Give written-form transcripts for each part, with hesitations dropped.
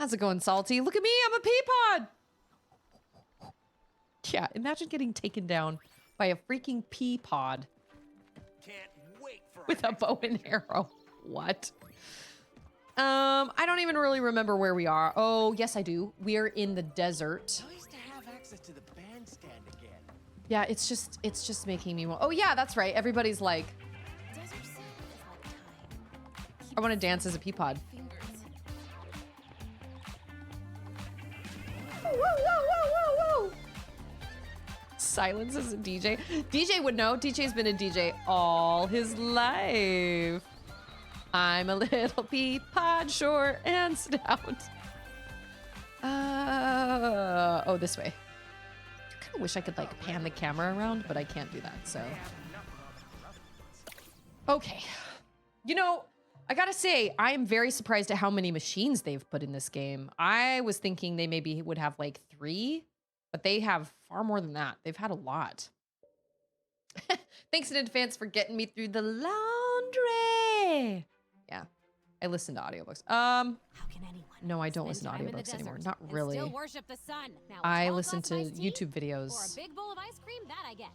How's it going, Salty? Look at me, I'm a pea pod! Yeah, imagine getting taken down by a freaking pea pod. Can't wait for With a bow and arrow. What? I don't even really remember where we are. Oh, yes, I do. We're in the desert. Nice to have access to the bandstand again. Yeah, it's just making me want. Oh yeah, that's right. Everybody's like, Desert sand is like time. I want to dance as a pea pod. Fingers. Whoa, whoa, whoa, whoa, whoa. Silence as a DJ. DJ would know. DJ's been a DJ all his life. I'm a little pea pod, short and stout. Oh, this way. I kind of wish I could like pan the camera around, but I can't do that, so. Okay. You know, I gotta say, I am very surprised at how many machines they've put in this game. I was thinking they maybe would have like 3, but they have far more than that. They've had a lot. Thanks in advance for getting me through the laundry. Yeah, I listen to audiobooks. How can anyone? No, I don't listen to spend time in the audiobooks anymore. desert Not and really. Still worship the sun. Now, I a tall listen glass to of iced tea YouTube or a videos. big bowl of ice cream. That I get.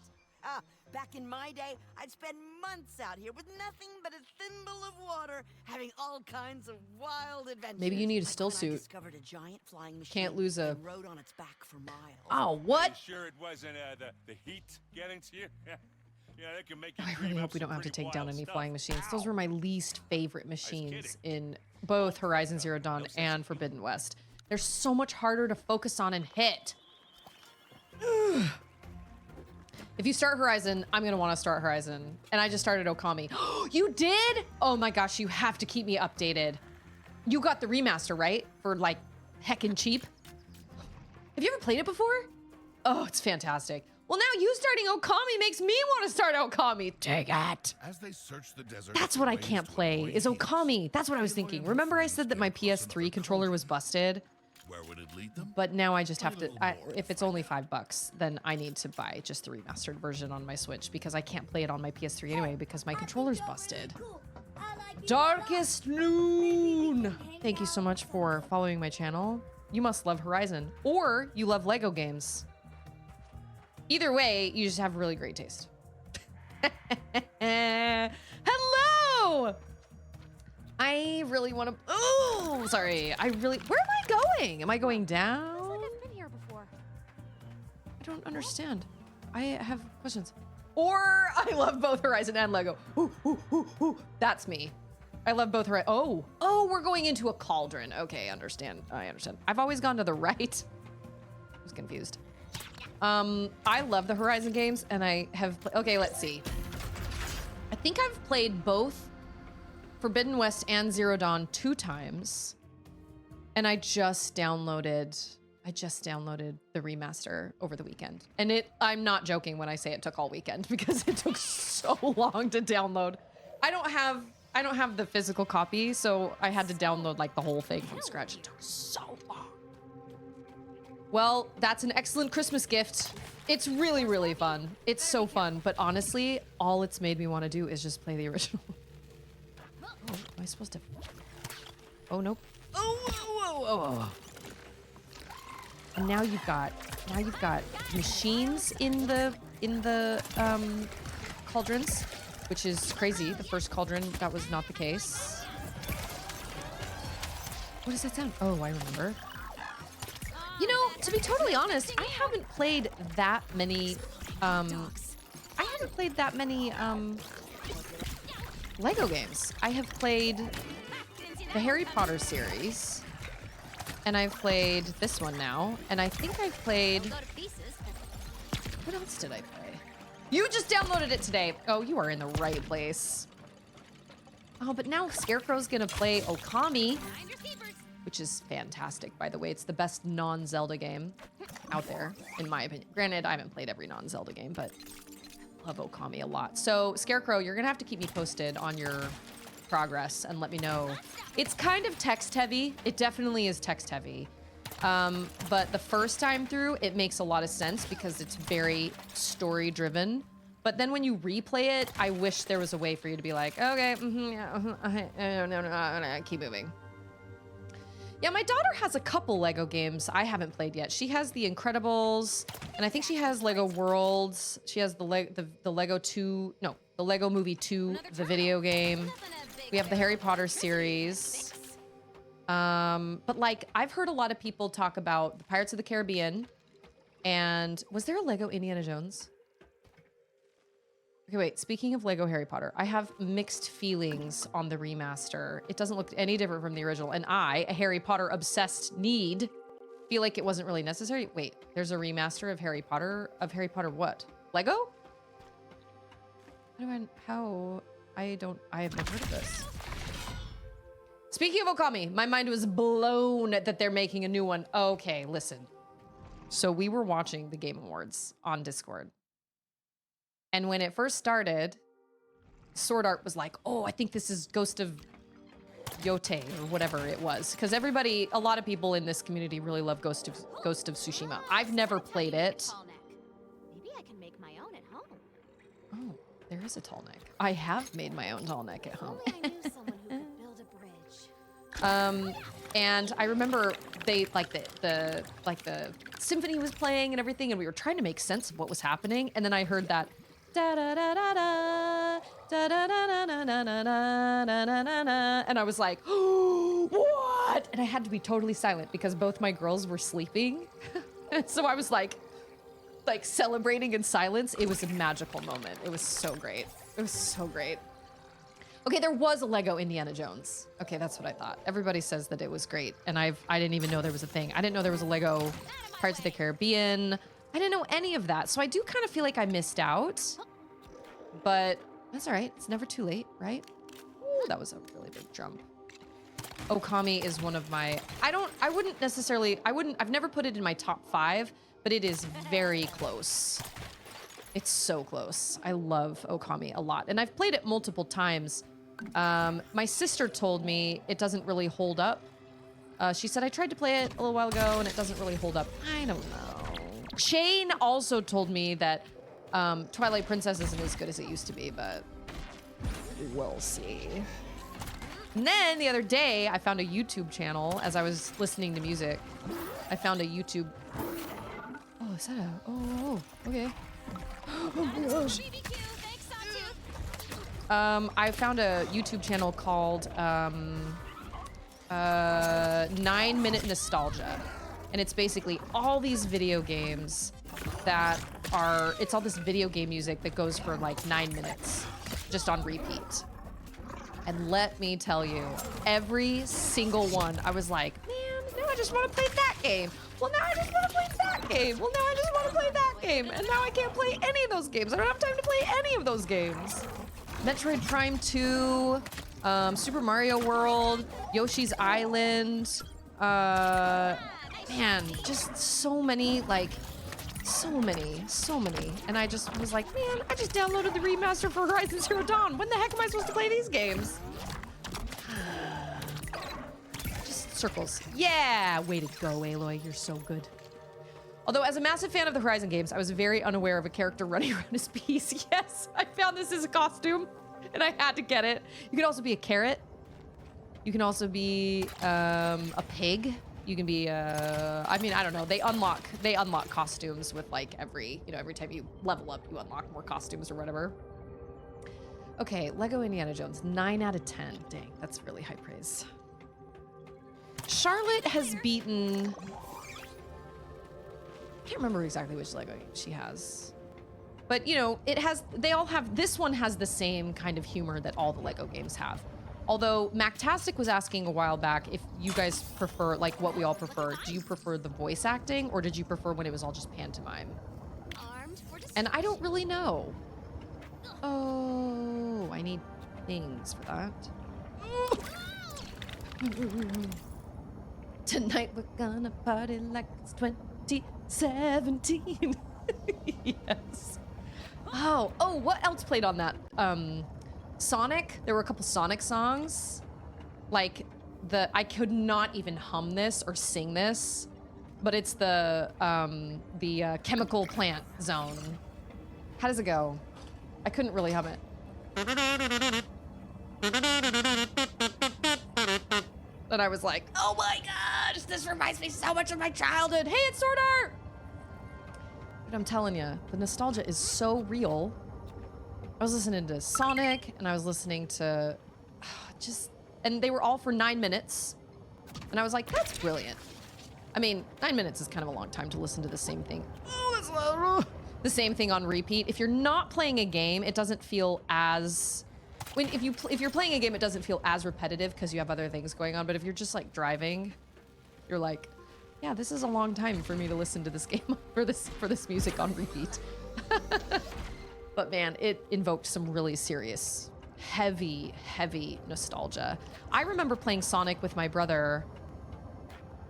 Back in my day, I'd spend months out here with nothing but a thimble of water, having all kinds of wild adventures. Maybe you need a Like still when I suit. discovered a giant flying machine Can't lose a. and rode on its back for miles. Oh, what? Sure it wasn't the heat getting to you? Yeah, that can make you I dream really up hope we some don't have to pretty take down wild any stuff. flying machines. Those were my least favorite machines kidding. in both Horizon Zero Dawn and Forbidden West. They're so much harder to focus on and hit. If you start Horizon, I'm gonna want to start Horizon. And I just started Okami. You did? Oh my gosh, you have to keep me updated. You got the remaster, right? For like heckin' cheap. Have you ever played it before? Oh, it's fantastic. Well, now you starting Okami makes me want to start Okami. Take it. As they search the desert, That's what I can't play, is Okami. That's what I was thinking. Remember I said that my PS3 controller was busted? Where would it lead them? But now I just have to, if it's only $5, then I need to buy just the remastered version on my Switch because I can't play it on my PS3 anyway because my controller's busted. Darkest Noon! Thank you so much for following my channel. You must love Horizon, or you love Lego games. Either way, you just have really great taste. Hello! I really want to, oh, sorry. Where am I going? Am I going down? Looks like I've been here before. I don't understand. I have questions. Or I love both Horizon and Lego. Ooh, ooh, ooh, ooh. That's me. I love both Horizon. Oh, we're going into a cauldron. Okay, understand. I understand. I've always gone to the right. I was confused. I love the Horizon games, and I have. Okay, let's see. I think I've played both Forbidden West and Zero Dawn 2 times, and I just downloaded the remaster over the weekend. And I'm not joking when I say it took all weekend because it took so long to download. I don't have the physical copy, so I had to download like the whole thing from scratch. It took so long. Well, that's an excellent Christmas gift. It's really, really fun. It's so fun, but honestly, all it's made me want to do is just play the original. Oh, am I supposed to? Oh, nope. Oh. And now you've got machines in the cauldrons, which is crazy. The first cauldron, that was not the case. What does that sound? Oh, I remember. You know, to be totally honest, I haven't played that many Lego games. I have played the Harry Potter series, and I've played this one now, and I think I've played, what else did I play? You just downloaded it today. Oh, you are in the right place. Oh, but now Scarecrow's gonna play Okami, which is fantastic, by the way. It's the best non-Zelda game out there, in my opinion. Granted, I haven't played every non-Zelda game, but I love Okami a lot. So, Scarecrow, you're gonna have to keep me posted on your progress and let me know. It's kind of text-heavy. It definitely is text-heavy. But the first time through, it makes a lot of sense because it's very story-driven. But then when you replay it, I wish there was a way for you to be like, okay, yeah, no, keep moving. Yeah, my daughter has a couple Lego games I haven't played yet. She has The Incredibles, and I think she has Lego Worlds. She has the Lego 2, no, the Lego Movie 2, the video game. We have the Harry Potter series. But like, I've heard a lot of people talk about the Pirates of the Caribbean, and was there a Lego Indiana Jones? Okay, wait, speaking of Lego Harry Potter, I have mixed feelings on the remaster. It doesn't look any different from the original, and I, a Harry Potter obsessed need, feel like it wasn't really necessary. Wait, there's a remaster of Harry Potter what? Lego? I have never heard of this. Speaking of Okami, my mind was blown that they're making a new one. Okay, listen. So we were watching the Game Awards on Discord. And when it first started, Sword Art was like, oh, I think this is Ghost of Yote or whatever it was. Because a lot of people in this community really love Ghost of Tsushima. I've never played it. Maybe I can make my own at home. Oh, there is a tall neck. I have made my own tall neck at home. Only I knew someone who could build a bridge. And I remember they the symphony was playing and everything, and we were trying to make sense of what was happening, and then I heard that da da da da da da da da da da da da da da, and I was like, oh, what? And I had to be totally silent because both my girls were sleeping, and so I was like celebrating in silence. It was a magical moment. It was so great. It was so great. Okay, there was a Lego Indiana Jones. Okay, that's what I thought. Everybody says that it was great, and I didn't even know there was a thing. I didn't know there was a Lego Pirates of the Caribbean. I didn't know any of that, so I do kind of feel like I missed out. But that's all right. It's never too late, right? Ooh, that was a really big jump. Okami is one of my... I've never put it in my top 5, but it is very close. It's so close. I love Okami a lot, and I've played it multiple times. My sister told me it doesn't really hold up. She said I tried to play it a little while ago and it doesn't really hold up. I don't know. Shane also told me that Twilight Princess isn't as good as it used to be, but we'll see. And then the other day, I found a YouTube channel as I was listening to music. I found a YouTube... Oh, is that a... Oh, okay. I found a YouTube channel called 9 Minute Nostalgia, and it's basically all these video games that are, it's all this video game music that goes for like 9 minutes just on repeat. And let me tell you, every single one, I was like, man, now I just want to play that game. Well, now I just want to play that game. Well, now I just want to play that game. And now I can't play any of those games. I don't have time to play any of those games. Metroid Prime 2, Super Mario World, Yoshi's Island. Man, just so many, like, so many. And I just was like, man, I just downloaded the remaster for Horizon Zero Dawn. When the heck am I supposed to play these games? Just circles. Yeah, way to go, Aloy. You're so good. Although, as a massive fan of the Horizon games, I was very unaware of a character running around as Peace. Yes, I found this as a costume, and I had to get it. You can also be a carrot. You can also be a pig. You can be I mean, I don't know. They unlock costumes with like every time you level up, you unlock more costumes or whatever. Okay, Lego Indiana Jones, 9 out of 10. Dang, that's really high praise. Charlotte has beaten... I can't remember exactly which Lego game she has. But, you know, this one has the same kind of humor that all the Lego games have. Although Mactastic was asking a while back if you guys prefer, like what we all prefer. Do you prefer the voice acting, or did you prefer when it was all just pantomime? And I don't really know. Oh, I need things for that. Tonight we're gonna party like it's 2017. Yes. Oh, what else played on that? Sonic. There were a couple Sonic songs. Like I could not even hum this or sing this, but it's the chemical plant zone. How does it go? I couldn't really hum it. And I was like, oh my gosh, this reminds me so much of my childhood. Hey, it's Sword Art! But I'm telling you, the nostalgia is so real. I was listening to Sonic, and I was listening to and they were all for 9 minutes. And I was like, that's brilliant. I mean, 9 minutes is kind of a long time to listen to the same thing. Oh, that's loud. The same thing on repeat. If you're not playing a game, it doesn't feel as... if you're playing a game, it doesn't feel as repetitive because you have other things going on. But if you're just like driving, you're like, yeah, this is a long time for me to listen to this game for this music on repeat. But man, it invoked some really serious, heavy nostalgia. I remember playing Sonic with my brother,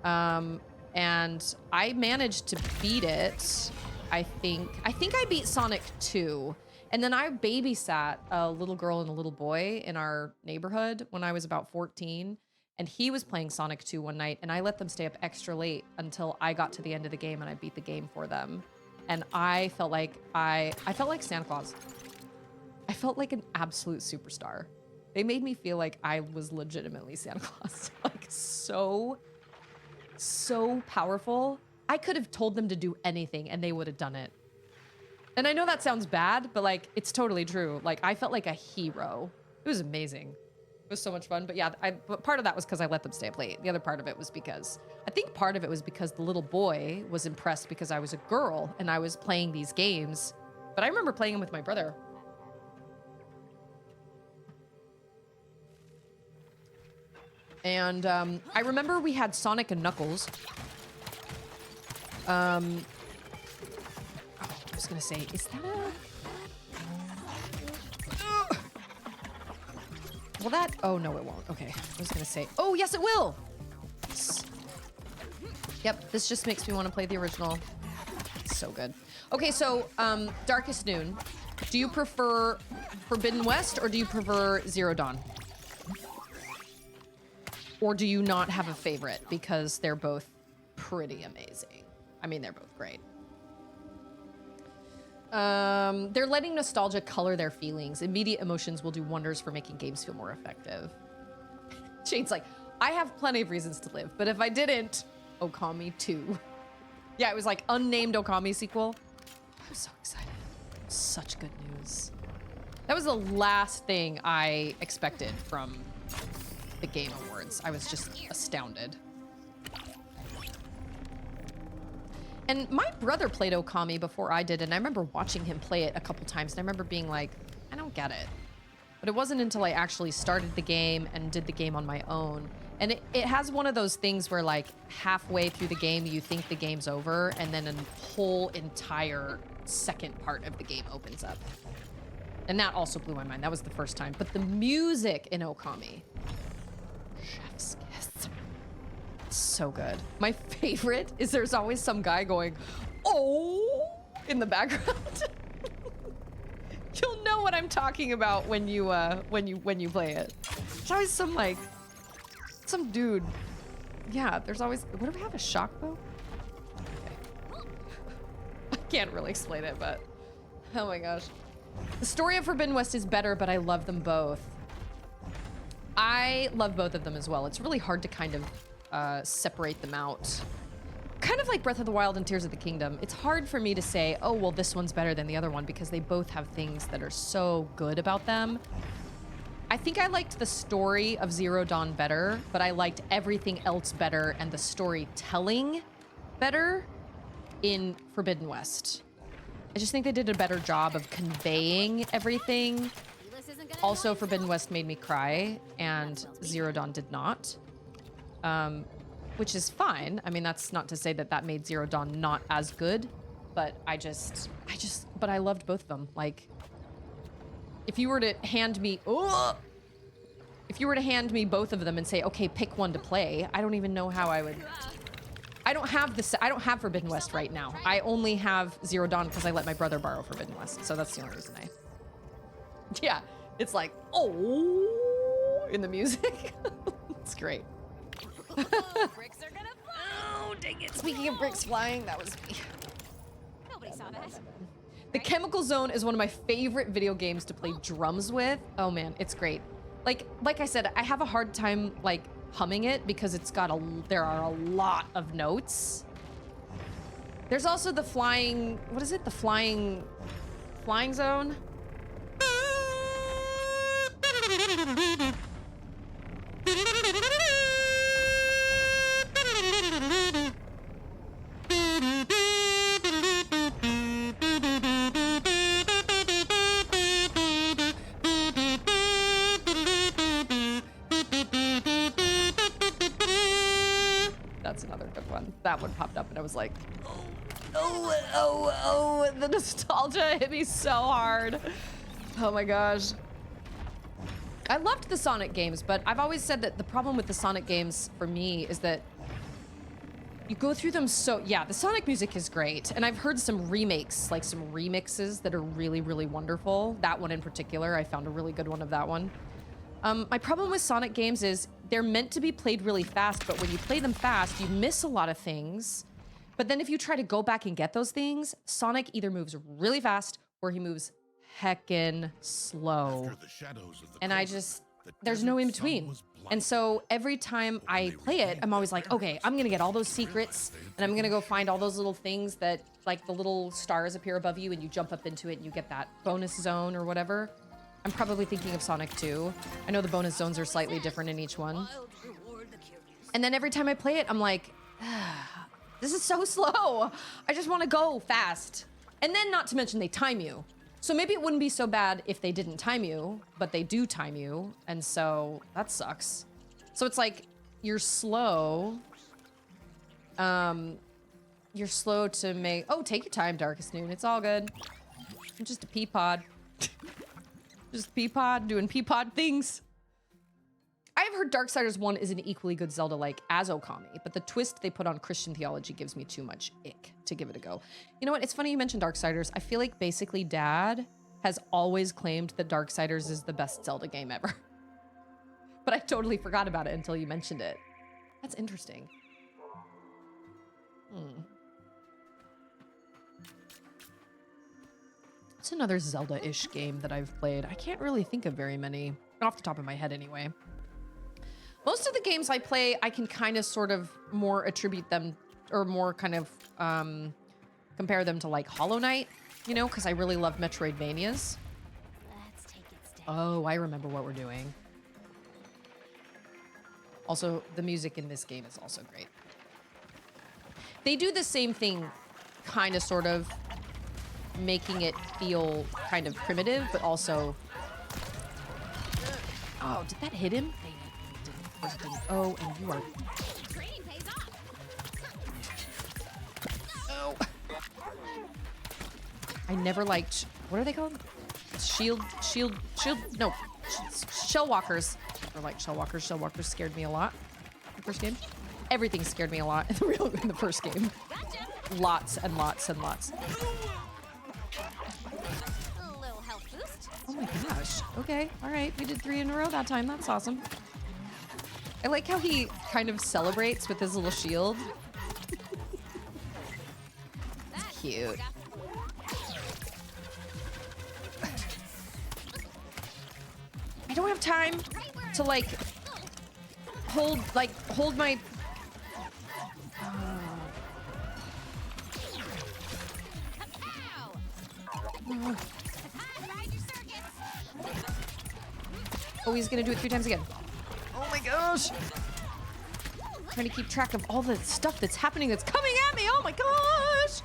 and I managed to beat it. I think I beat Sonic 2. And then I babysat a little girl and a little boy in our neighborhood when I was about 14. And he was playing Sonic 2 one night, and I let them stay up extra late until I got to the end of the game and I beat the game for them. And I felt like I felt like Santa Claus. I felt like an absolute superstar. They made me feel like I was legitimately Santa Claus. Like so powerful. I could have told them to do anything and they would have done it. And I know that sounds bad, but like, it's totally true. Like, I felt like a hero. It was amazing. It was so much fun. But yeah, but part of that was because I let them stay up late. The other part of it was because, I think part of it was because the little boy was impressed because I was a girl and I was playing these games. But I remember playing them with my brother. And I remember we had Sonic and Knuckles. I was gonna say, is that a... Will that... Oh, no, it won't. Okay, I was gonna say... Oh, yes, it will! Yep, this just makes me want to play the original. It's so good. Okay, so, Darkest Noon. Do you prefer Forbidden West or do you prefer Zero Dawn? Or do you not have a favorite because they're both pretty amazing? I mean, they're both great. They're letting nostalgia color their feelings. Immediate emotions will do wonders for making games feel more effective. Shane's like, I have plenty of reasons to live, but if I didn't, Okami 2. Yeah, it was like unnamed Okami sequel. I'm so excited. Such good news. That was the last thing I expected from the Game Awards. I was just astounded. And my brother played Okami before I did, and I remember watching him play it a couple times, and I remember being like, I don't get it. But it wasn't until I actually started the game and did the game on my own. And it has one of those things where like halfway through the game, you think the game's over, and then a whole entire second part of the game opens up. And that also blew my mind. That was the first time. But the music in Okami, chef's kiss. So good. My favorite is there's always some guy going, oh, in the background. You'll know what I'm talking about when you play it. There's always some dude. Yeah, there's always, what do we have, a shock bow? Okay. I can't really explain it, but oh my gosh. The story of Forbidden West is better, but I love them both. I love both of them as well. It's really hard to kind of separate them out. Kind of like Breath of the Wild and Tears of the Kingdom. It's hard for me to say, oh, well, this one's better than the other one because they both have things that are so good about them. I think I liked the story of Zero Dawn better, but I liked everything else better and the storytelling better in Forbidden West. I just think they did a better job of conveying everything. Also, Forbidden West made me cry, and Zero Dawn did not. Which is fine. I mean, that's not to say that that made Zero Dawn not as good, but but I loved both of them. Like, if you were to hand me, if you were to hand me both of them and say, okay, pick one to play, I don't even know how I would. I don't have Forbidden West right now. I only have Zero Dawn because I let my brother borrow Forbidden West, so that's the only reason yeah, it's like, oh, in the music. It's great. Bricks are gonna fly. Oh, dang it. Speaking of bricks flying, that was me. Nobody saw that. The Chemical Zone is one of my favorite video games to play drums with. Oh man, it's great. Like I said, I have a hard time like humming it because it's got there are a lot of notes. There's also the flying, what is it? The flying zone? That's another good one. That one popped up and I was like, oh, the nostalgia hit me so hard. Oh my gosh. I loved the Sonic games, but I've always said that the problem with the Sonic games for me is that you go through them so, yeah, the Sonic music is great. And I've heard some remakes, like some remixes that are really, really wonderful. That one in particular, I found a really good one of that one. My problem with Sonic games is they're meant to be played really fast, but when you play them fast, you miss a lot of things. But then if you try to go back and get those things, Sonic either moves really fast or he moves heckin' slow. After the shadows of the And I coast, just, the there's no in desert sun between. was blind. And so every time I play it, I'm always like, okay, I'm gonna get all those secrets and I'm gonna go find all those little things that, like the little stars appear above you and you jump up into it and you get that bonus zone or whatever. I'm probably thinking of Sonic 2. I know the bonus zones are slightly different in each one. And then every time I play it, I'm like, this is so slow. I just want to go fast. And then not to mention they time you. So maybe it wouldn't be so bad if they didn't time you, but they do time you. And so that sucks. So it's like you're slow. You're slow to make, oh, take your time, Darkest Noon. It's all good. I'm just a Peapod. Just Peapod doing Peapod things. I've heard Darksiders 1 is an equally good Zelda-like as Okami, but the twist they put on Christian theology gives me too much ick to give it a go. You know what? It's funny you mentioned Darksiders. I feel like basically Dad has always claimed that Darksiders is the best Zelda game ever. But I totally forgot about it until you mentioned it. That's interesting. It's another Zelda-ish game that I've played. I can't really think of very many, off the top of my head anyway. Most of the games I play, I can kind of sort of more attribute them, or more kind of compare them to like Hollow Knight, you know, because I really love Metroidvanias. Let's take it step. Oh, I remember what we're doing. Also, the music in this game is also great. They do the same thing, kind of, sort of, making it feel kind of primitive, but also... Oh, did that hit him? Dang it, it didn't. Of course it didn't. Oh, and you are... Training pays off. Oh. I never liked... What are they called? Shield... No. Shell walkers. Or like shell walkers. Shell walkers scared me a lot. The first game. Everything scared me a lot in the first game. Gotcha. Lots and lots and lots. A little health boost. Oh my gosh. Okay. All right. We did 3 in a row that time. That's awesome. I like how he kind of celebrates with his little shield. It's cute. I don't have time to like hold my Ride your circus. Oh, he's gonna do it 3 times again. Oh my gosh. Trying to keep track of all the stuff that's happening that's coming at me. Oh my gosh.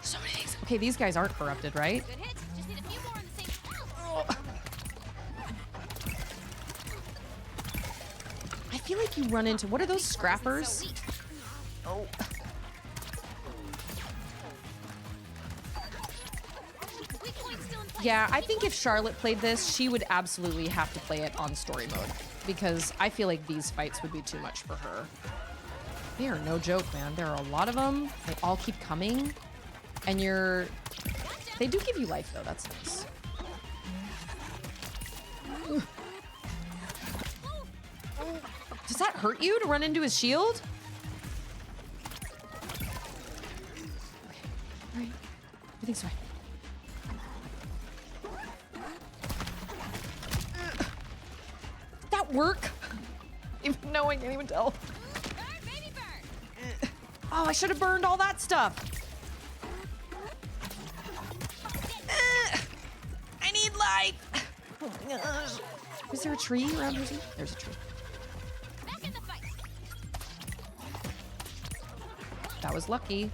So many things. Okay, these guys aren't corrupted, right? Good hit. Just need a few more on the same. Oh. I feel like you run into, what are those scrappers? Oh. Weak point still in place. Yeah, I think if Charlotte played this, she would absolutely have to play it on story mode because I feel like these fights would be too much for her. They are no joke, man. There are a lot of them. They all keep coming. And they do give you life though, that's nice. Does that hurt you to run into his shield? Okay, all right, everything's fine. Did that work? Even no, I can't even tell. Burn, baby, burn. Oh, I should have burned all that stuff. I need life. Oh my gosh. Is there a tree around here? There's a tree. Back in the fight. That was lucky.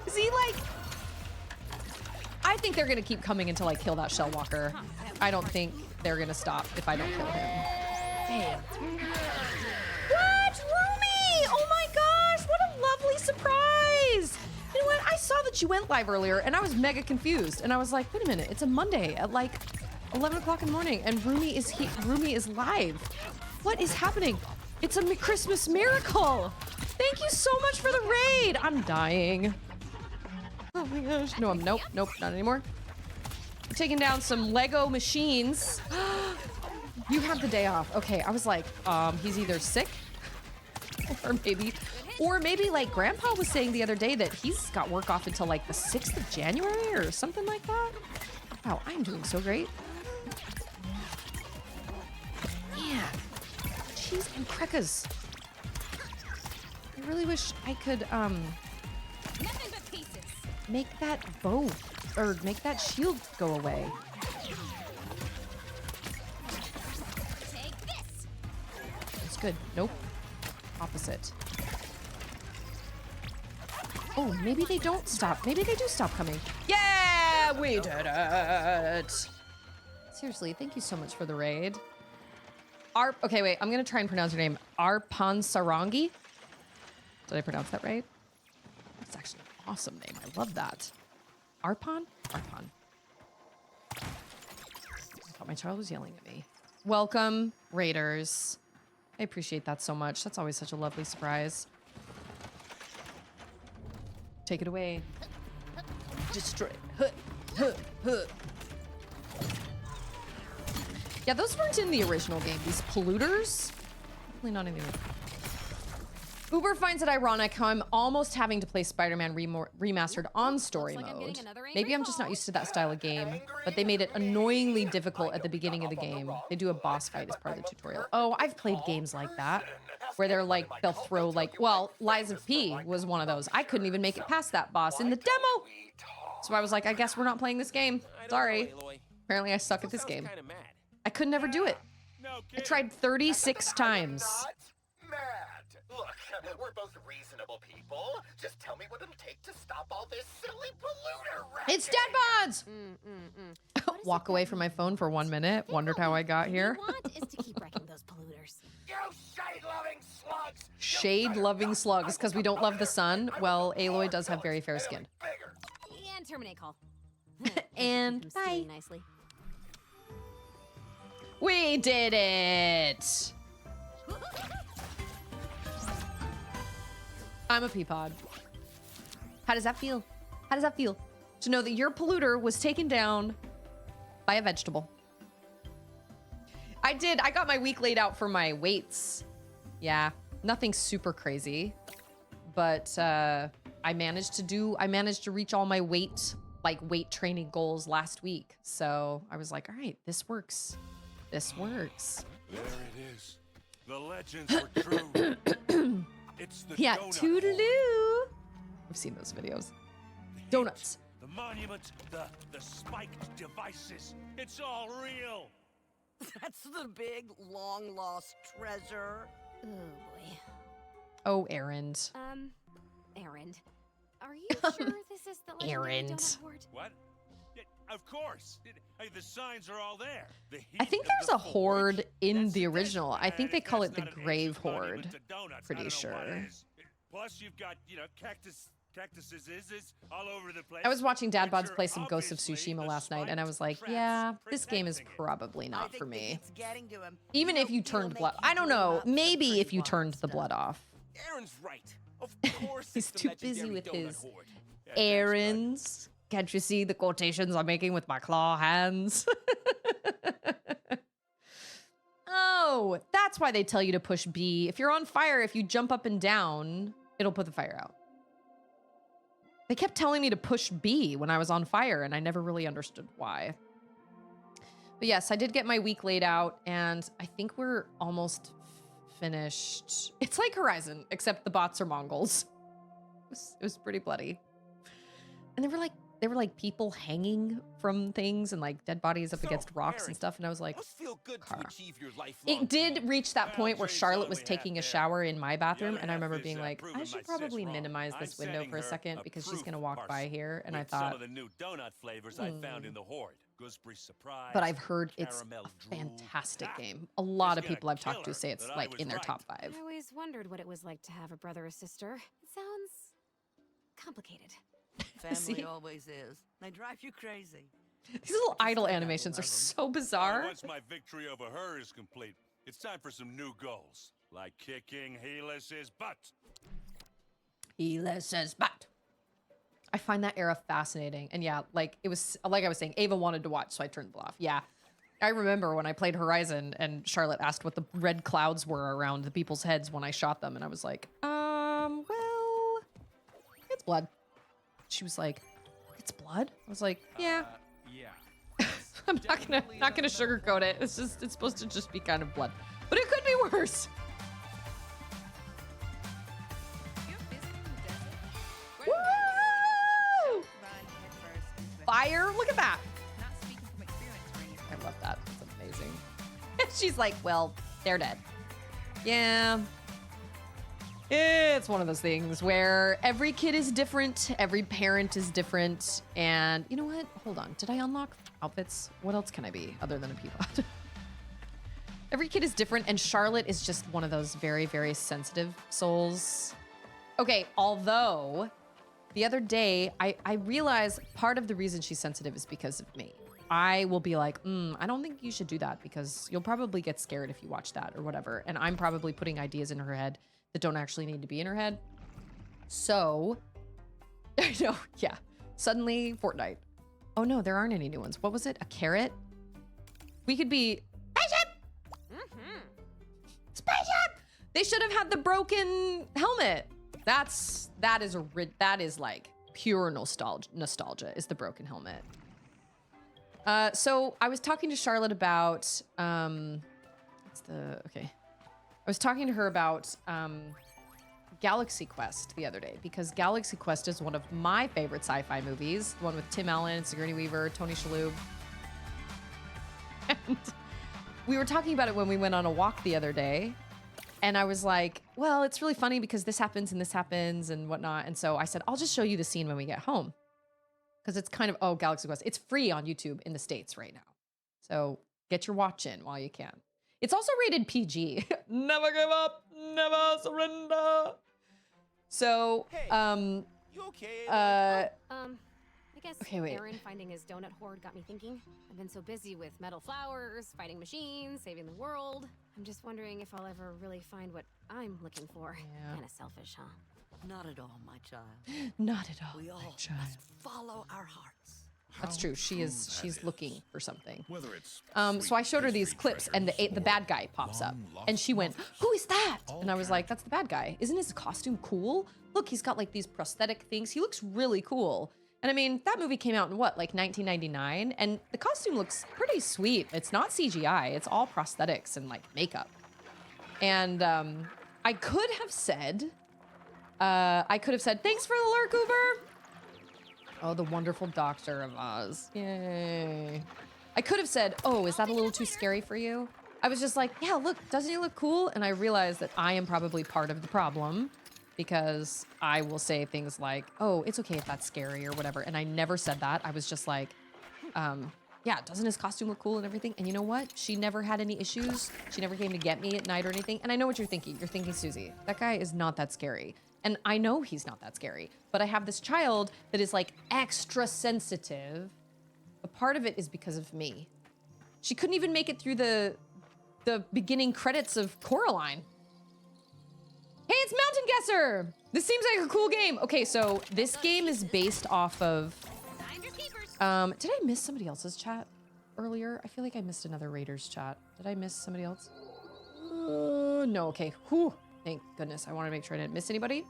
Is he like... I think they're gonna keep coming until I kill that Shell Walker. I don't think they're gonna stop if I don't kill him. Damn. What? Rumi! Oh my gosh, what a lovely surprise! You know what? I saw that you went live earlier and I was mega confused. And I was like, wait a minute, it's a Monday at like 11 o'clock in the morning and Rumi is live. What is happening? It's a Christmas miracle. Thank you so much for the raid. I'm dying. Oh my gosh. No, nope, not anymore. I'm taking down some Lego machines. You have the day off. Okay, I was like, he's either sick or maybe like Grandpa was saying the other day that he's got work off until like the 6th of January or something like that. Wow, I'm doing so great. Yeah. Cheese and crackers. I really wish I could, Nothing but pieces. make that bow or make that shield go away. Take this. It's good. Nope. Opposite. Oh, maybe they don't stop. Maybe they do stop coming. Yeah, we did it. Seriously, thank you so much for the raid. Okay, wait. I'm gonna try and pronounce your name. Arpan Sarangi. Did I pronounce that right? That's actually an awesome name. I love that. Arpan? Arpan. I thought my child was yelling at me. Welcome, raiders. I appreciate that so much. That's always such a lovely surprise. Take it away. Destroy. Huh, huh, huh. Yeah, those weren't in the original game. These polluters. Definitely not in the original. Uber finds it ironic how I'm almost having to play Spider-Man remastered on story like I'm mode. getting another Maybe angry I'm just not call. used to that style of game, but they made it annoyingly difficult at the beginning of the game. They do a boss fight as part of the tutorial. Oh, I've played games like that, where they're like, they'll throw like, well, Lies of P was one of those. I couldn't even make it past that boss in the demo. So I was like, I guess we're not playing this game. Sorry. Apparently I suck at this game. Kind of mad. I could never do it. No I kidding. tried 36 times. Mad. Look, we're both reasonable people. Just tell me what it'll take to stop all this silly polluter racket. It's dead bods! Walk away from my phone for 1 minute. Wondered how I got here. What we want is to keep wrecking those polluters. You shade-loving slugs! Shade-loving slugs, because we don't love the sun. Well, Aloy does have very fair skin. Bigger. And terminate call. And I'm bye. stealing nicely. We did it! I'm a peapod. How does that feel? How does that feel? To know that your polluter was taken down by a vegetable. I got my week laid out for my weights. Yeah, nothing super crazy. But I managed to reach all my weight training goals last week. So I was like, all right, this works. This works. There it is. The legends were true. It's the Yeah, donut toodaloo. hole. I've seen those videos. The heat, Donuts. The monuments, the spiked devices. It's all real. That's the big, long-lost treasure. Oh boy. Oh, Erend. Erend. Are you sure this is the legendary Erend. donut horde? What? Yeah, of course. The signs are all there. The heat I think of there's the a forge. horde in That's the desperate. original. I think they If call that's it the not an Grave ancient monument Horde. to donuts, Pretty I don't know what sure. is. Plus, you've got, cactuses all over the place. I was watching Dad which Bods are play some Ghosts of obviously Tsushima the last night, and I spiked was like, traps yeah, this game is protecting it. probably I not think for the me. heat's getting to him. Even if you turned blood. I don't know. Maybe if you turned the blood off. Aaron's right. Of course, He's it's the too busy legendary with donut his horde. Yeah, thanks, bud. Errands. Can't you see the quotations I'm making with my claw hands? Oh, that's why they tell you to push B. If you're on fire, if you jump up and down, it'll put the fire out. They kept telling me to push B when I was on fire, and I never really understood why. But yes, I did get my week laid out, and I think we're almost finished. It's like Horizon, except the bots are Mongols. It was pretty bloody. And they were like people hanging from things and like dead bodies up So, against rocks Harry, and stuff. And I was like, Must feel good car. to achieve your lifelong it did dream. reach that Well, point where Jade's Charlotte only was half taking a there. shower in my bathroom, other and I half remember is, being like, proving I should my sis probably wrong. minimize I'm this window sending for a her second a because she's proof gonna walk by parcel here. And I with some thought, of the new donut flavors I found in the Horde. Gooseberry surprise. but I've heard it's caramel a drool. fantastic Ah, game. A lot of gonna people I've talked kill to her say it's that I like was in their right. top 5. I always wondered what it was like to have a brother or sister. It sounds complicated. Family See? always is. They drive you crazy. These little idle gotta animations are love 'em. so Well, bizarre. once my victory over her is complete, it's time for some new goals, like kicking Helis's butt. Ulysses, but I find that era fascinating. And yeah, like it was like I was saying, Ava wanted to watch, so I turned it off. Yeah. I remember when I played Horizon and Charlotte asked what the red clouds were around the people's heads when I shot them, and I was like, well, it's blood. She was like, it's blood? I was like, yeah. Yeah. I'm not gonna sugarcoat it. It's supposed to just be kind of blood. But it could be worse. Woo! Fire, look at that. I love that. It's amazing. She's like, well, they're dead. Yeah. It's one of those things where every kid is different, every parent is different, and you know what? Hold on. Did I unlock outfits? What else can I be other than a Peabot? Every kid is different, and Charlotte is just one of those very, very sensitive souls. Okay, although the other day, I realized part of the reason she's sensitive is because of me. I will be like, I don't think you should do that because you'll probably get scared if you watch that or whatever. And I'm probably putting ideas in her head that don't actually need to be in her head. So, I know, yeah. Suddenly, Fortnite. Oh no, there aren't any new ones. What was it? A carrot? We could be, spaceship! Spaceship! They should have had the broken helmet. That is like pure nostalgia is the broken helmet. So I was talking to Charlotte about, I was talking to her about Galaxy Quest the other day because Galaxy Quest is one of my favorite sci-fi movies, the one with Tim Allen, Sigourney Weaver, Tony Shalhoub. And we were talking about it when we went on a walk the other day. And I was like, well, it's really funny because this happens and whatnot. And so I said, I'll just show you the scene when we get home. Because it's kind of, Galaxy Quest. It's free on YouTube in the States right now. So get your watch in while you can. It's also rated PG. Never give up, never surrender. So, Hey, you okay? I guess Okay, wait. Aaron finding his donut hoard got me thinking. I've been so busy with metal flowers, fighting machines, saving the world. I'm just wondering if I'll ever really find what I'm looking for. Yeah. Kind of selfish, huh? Not at all, my child. not at all, We all my child. must follow our hearts. That's How true. true She's that looking is. for something. Whether it's So I showed her sweet these pastry clips, and the treasures bad or guy pops up, long and she went, lost "Who is that?" All And I was like, "That's the bad guy. Isn't his costume cool? Look, he's got like these prosthetic things. He looks really cool." And I mean, that movie came out in what, like 1999, and the costume looks pretty sweet. It's not CGI. It's all prosthetics and like makeup. And I could have said, "Thanks for the lurk, Uber." Oh, the wonderful Doctor of Oz. Yay. I could have said, "Oh, is that a little too scary for you?" I was just like, "Yeah, look, doesn't he look cool?" And I realized that I am probably part of the problem because I will say things like, "Oh, it's okay if that's scary or whatever." And I never said that. I was just like, yeah, doesn't his costume look cool and everything? And you know what? She never had any issues. She never came to get me at night or anything. And I know what you're thinking. You're thinking, Susie, that guy is not that scary. And I know he's not that scary. But I have this child that is like extra sensitive. But part of it is because of me. She couldn't even make it through the beginning credits of Coraline. Hey, it's Mountain Guesser! This seems like a cool game. Okay, so this game is based off of... did I miss somebody else's chat earlier? I feel like I missed another Raiders chat. Did I miss somebody else? No, okay. Whew. Thank goodness. I want to make sure I didn't miss anybody.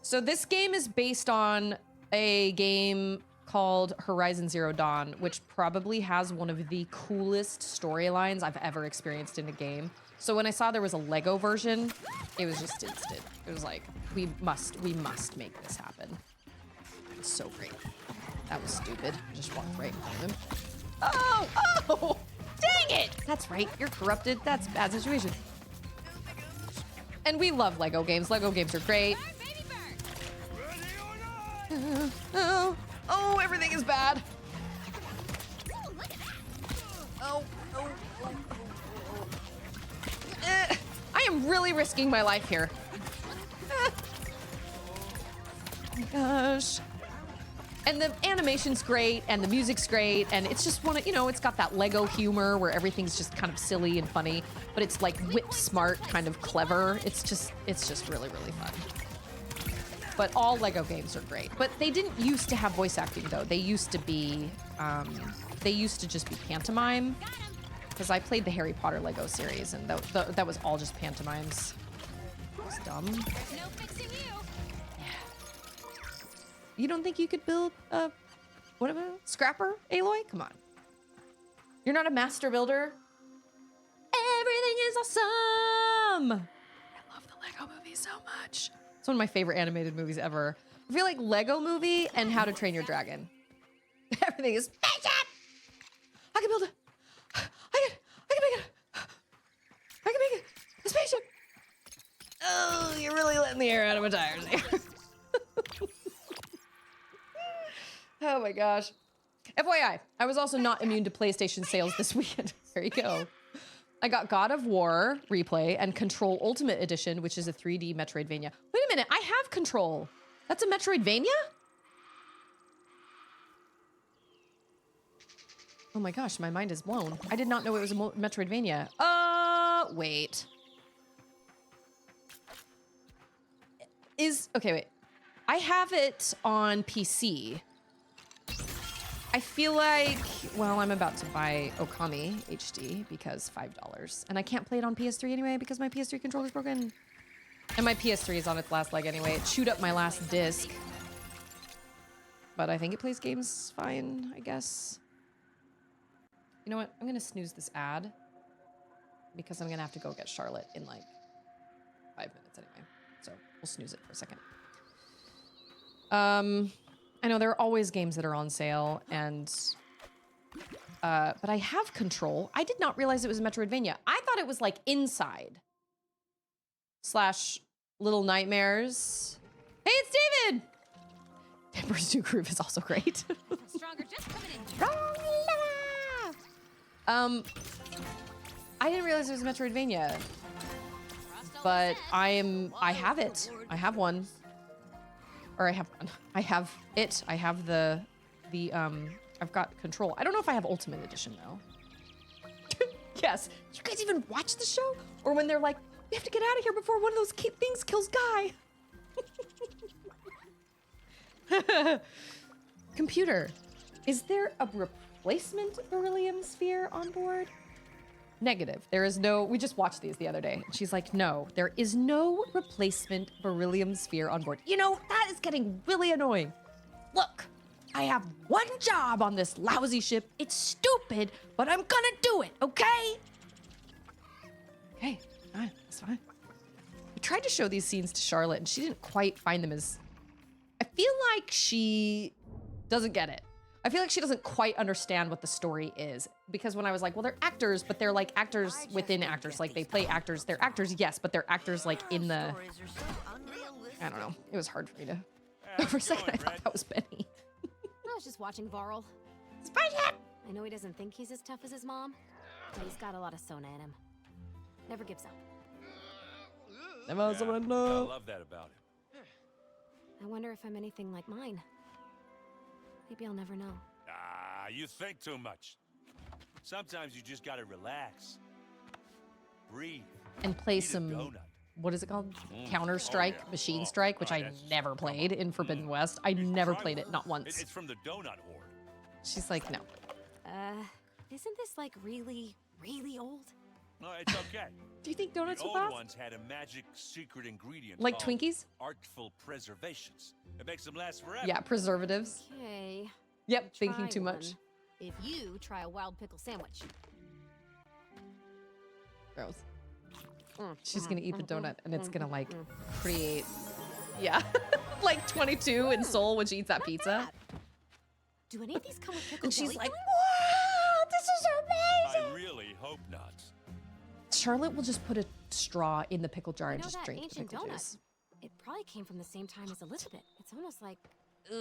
So this game is based on a game called Horizon Zero Dawn, which probably has one of the coolest storylines I've ever experienced in a game. So when I saw there was a Lego version, it was just instant. It was like, we must make this happen. It's so great. That was stupid. I just walked right behind him. Oh, dang it! That's right, you're corrupted. That's a bad situation. And we love Lego games. Lego games are great. Oh, everything is bad. Oh. I am really risking my life here. Oh my gosh. And the animation's great, and the music's great, and it's just one of, it's got that Lego humor where everything's just kind of silly and funny, but it's like whip smart, kind of clever. It's just really, really fun. But all Lego games are great. But they didn't used to have voice acting though. They used to be, just be pantomime. Because I played the Harry Potter Lego series, and that was all just pantomimes. That was dumb. There's no fixing you. You don't think you could build a scrapper, Aloy? Come on. You're not a master builder? Everything is awesome! I love the Lego movie so much. It's one of my favorite animated movies ever. I feel like Lego Movie and How to Train Your Dragon. Everything is spaceship! I can build it! I can make it! I can make it! A spaceship! Oh, you're really letting the air out of my tires here. Oh my gosh. FYI, I was also not immune to PlayStation sales this weekend. There you go. I got God of War Replay and Control Ultimate Edition, which is a 3D Metroidvania. Wait a minute, I have Control. That's a Metroidvania? Oh my gosh, my mind is blown. I did not know it was a Metroidvania. Wait. Okay, wait. I have it on PC. I feel like, well, I'm about to buy Okami HD because $5. And I can't play it on PS3 anyway because my PS3 controller's broken. And my PS3 is on its last leg anyway. It chewed up my last disc. But I think it plays games fine, I guess. You know what? I'm going to snooze this ad because I'm going to have to go get Charlotte in like 5 minutes anyway. So we'll snooze it for a second. I know there are always games that are on sale, and but I have Control. I did not realize it was a Metroidvania. I thought it was like Inside / Little Nightmares. Hey, it's David! Emperor's New Groove is also great. Stronger just coming in. I didn't realize it was a Metroidvania, but I have it. I have one. Or I have one. I have it. I have I've got Control. I don't know if I have Ultimate Edition though. Yes. You guys even watch the show? Or when they're like, we have to get out of here before one of those things kills Guy. Computer, is there a replacement beryllium sphere on board? Negative. There is no, we just watched these the other day. And she's like, no, there is no replacement beryllium sphere on board. You know, that is getting really annoying. Look, I have one job on this lousy ship. It's stupid, but I'm gonna do it, okay? Okay, fine, that's fine. I tried to show these scenes to Charlotte and she didn't quite find them as, I feel like she doesn't get it. I feel like she doesn't quite understand what the story is, because when I was like, well, they're actors, but they're like actors within actors. Like they play actors. They're actors, yes, but they're actors like in the, I don't know. It was hard for me to, for a second I thought that was Benny. I was just watching Varl. Spaceship! I know he doesn't think he's as tough as his mom, but he's got a lot of Sona in him. Never gives up. Never surrender. I love that about him. I wonder if I'm anything like mine. Maybe I'll never know. Ah, you think too much. Sometimes you just gotta relax. Breathe. And play Eat a some, donut. what is it called? Counter-Strike, Machine Strike, which I never played in Forbidden West. I never played it, not once. It's from the Donut Horde. She's like, no. Isn't this like really, really old? No, it's okay. Do you think donuts The would old last? ones had a magic secret ingredient Like called Twinkies? artful preservations. It makes them last forever. Yeah, preservatives. Okay. Yep, You thinking try too much. one If you try a wild pickle sandwich. Gross. She's gonna eat the donut and it's gonna like create, yeah, like 22 in Seoul when she eats that pizza. Do any of these come with pickle And she's jelly like, filling? wow, this is amazing. I really hope not. Charlotte will just put a straw in the pickle jar You and know just that drink the ancient pickle donut? juice. It probably came from the same time as Elizabeth. It's almost like I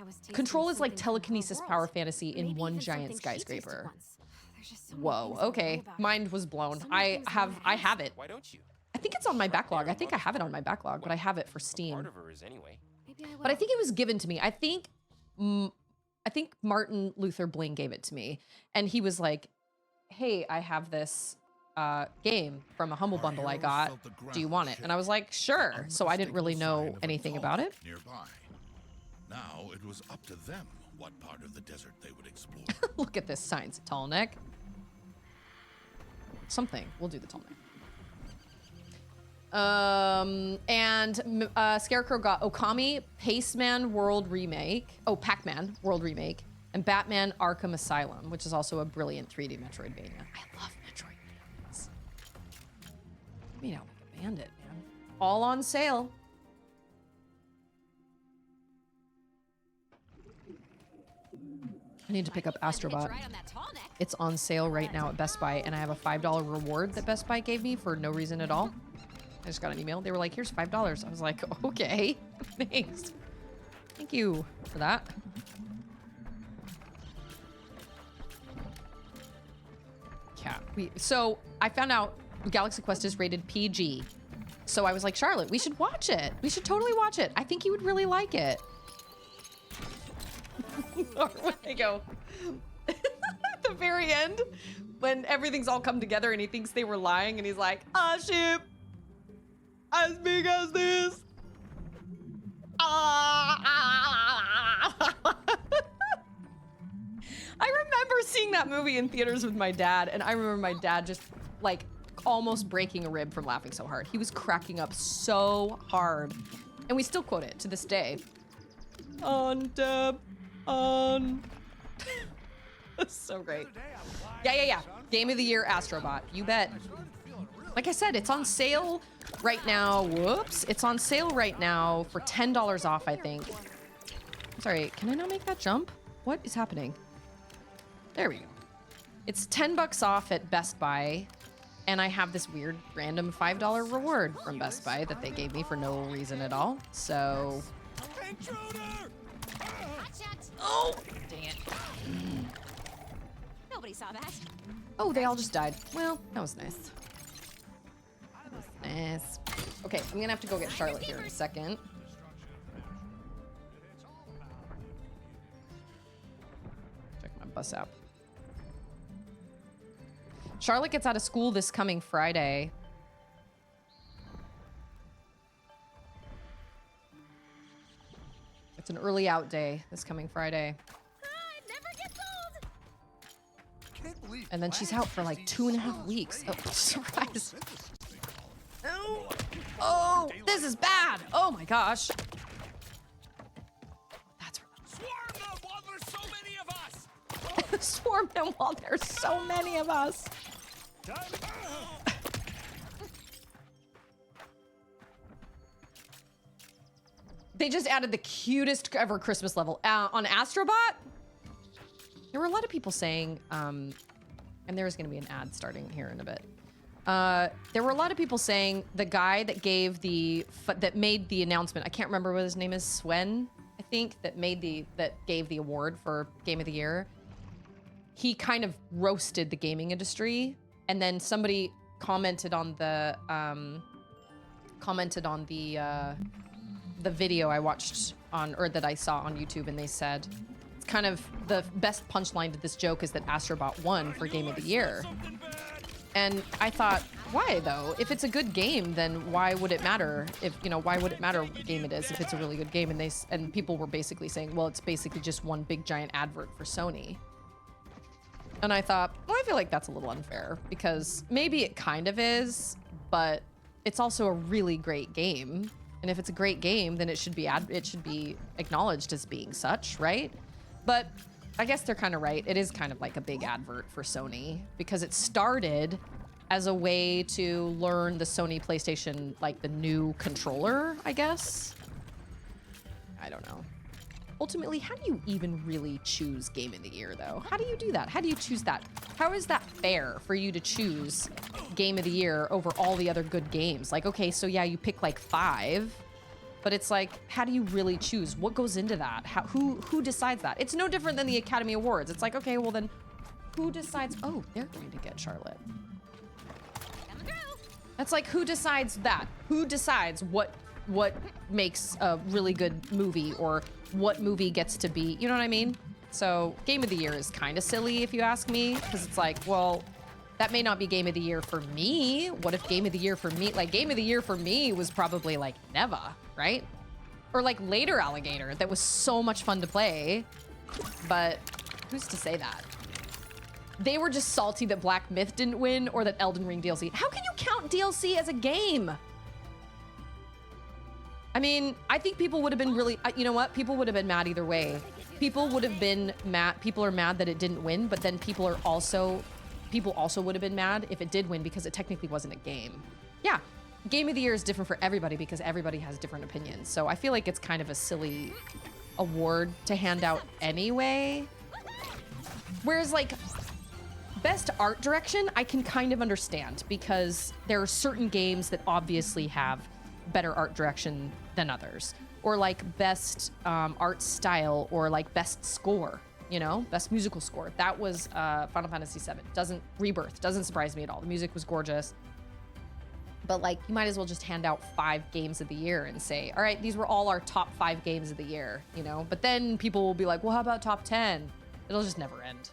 was tasting Control is like something from her telekinesis world. power fantasy in Maybe one even giant something she tasted skyscraper. once. There's just so many Whoa, things I don't know okay. about her. Mind was blown. So many I things in have my I have head. it. Why don't you? I think it's on my Right backlog. there I think I on have it Mother's on my backlog, but I have it for Steam. Part of her is anyway. Maybe I will. But I think it was given to me. I think Martin Luther Bling gave it to me, and he was like, "Hey, I have this game from a Humble Our Bundle I heroes got. felt the Do you ground want it?" And I was like, "Sure." So I didn't really unmistakable know sign of a anything tall about it. Nearby. Now it was up to them what part of the desert they would explore. Look at this sign. It's a tall neck. Something. We'll do the tall neck. And Scarecrow got Okami Pac-Man World Remake. Oh, Pac-Man World Remake. And Batman Arkham Asylum, which is also a brilliant 3D Metroidvania. I love Metroidvanias. I mean, I'll make a bandit, man. All on sale. I need to pick up Astrobot. Right on that tall neck. It's on sale right now at Best Buy, and I have a $5 reward that Best Buy gave me for no reason at all. I just got an email. They were like, here's $5. I was like, okay, thanks. Thank you for that. Yeah, so I found out Galaxy Quest is rated PG. So I was like, Charlotte, we should watch it. We should totally watch it. I think you would really like it. Or when they go at the very end, when everything's all come together and he thinks they were lying, and he's like, "A ship as big as this." I remember seeing that movie in theaters with my dad, and I remember my dad just like almost breaking a rib from laughing so hard. He was cracking up so hard, and we still quote it to this day. On Deb. On. That's so great. Yeah. Game of the Year, Astrobot. You bet. Like I said, it's on sale right now. Whoops. It's on sale right now for $10 off, I think. Sorry, can I not make that jump? What is happening? There we go. It's $10 off at Best Buy. And I have this weird random $5 reward from Best Buy that they gave me for no reason at all. So. Oh, dang it. Nobody saw that. Oh, they all just died. Well, that was nice. Nice. Okay, I'm gonna have to go get Charlotte here in a second. Check my bus app. Charlotte gets out of school this coming Friday. It's an early out day this coming Friday. It never gets old. Can't believe And then she's out for like 2.5 weeks. Oh, surprise. Oh, this is bad. Oh my gosh. That's Swarm them while there's so many of us! Swarm them while there's so many of us. They just added the cutest ever Christmas level on Astrobot. There were a lot of people saying, and there's going to be an ad starting here in a bit. There were a lot of people saying the guy that gave that made the announcement. I can't remember what his name is. Swen, I think, that gave the award for Game of the Year. He kind of roasted the gaming industry, and then somebody commented on the video I watched that I saw on YouTube, and they said it's kind of the best punchline to this joke is that Astrobot won for Game of the Year. And I thought, why though? If it's a good game, then why would it matter? Why would it matter what game it is if it's a really good game? And people were basically saying, well, it's basically just one big giant advert for Sony. And I thought, well, I feel like that's a little unfair because maybe it kind of is, but it's also a really great game. And if it's a great game, then it should be acknowledged as being such, right? But I guess they're kind of right. It is kind of like a big advert for Sony because it started as a way to learn the Sony PlayStation, like the new controller, I guess. I don't know. Ultimately, how do you even really choose Game of the Year, though? How do you do that? How do you choose that? How is that fair for you to choose Game of the Year over all the other good games? Like, okay, so yeah, you pick like 5, but it's like, how do you really choose? What goes into that? Who decides that? It's no different than the Academy Awards. It's like, okay, well then, who decides? Oh, they're going to get Charlotte. That's like, who decides that? Who decides what makes a really good movie or what movie gets to be, you know what I mean? So Game of the Year is kind of silly if you ask me, because it's like, well, that may not be Game of the Year for me. What if Game of the Year for me, like Game of the Year for me was probably like Neva, right? Or like later Alligator that was so much fun to play, but who's to say that? They were just salty that Black Myth didn't win or that Elden Ring DLC. How can you count DLC as a game? I mean, I think people would have been really, you know what? People would have been mad either way. People would have been mad. People are mad that it didn't win, but then people also would have been mad if it did win because it technically wasn't a game. Yeah, Game of the Year is different for everybody because everybody has different opinions. So I feel like it's kind of a silly award to hand out anyway. Whereas like Best Art Direction, I can kind of understand because there are certain games that obviously have better art direction than others, or like best art style, or like best score, you know, best musical score. That was Final Fantasy VII. Rebirth doesn't surprise me at all. The music was gorgeous, but like you might as well just hand out 5 games of the year and say, all right, these were all our top 5 games of the year, you know. But then people will be like, well, how about top 10? It'll just never end.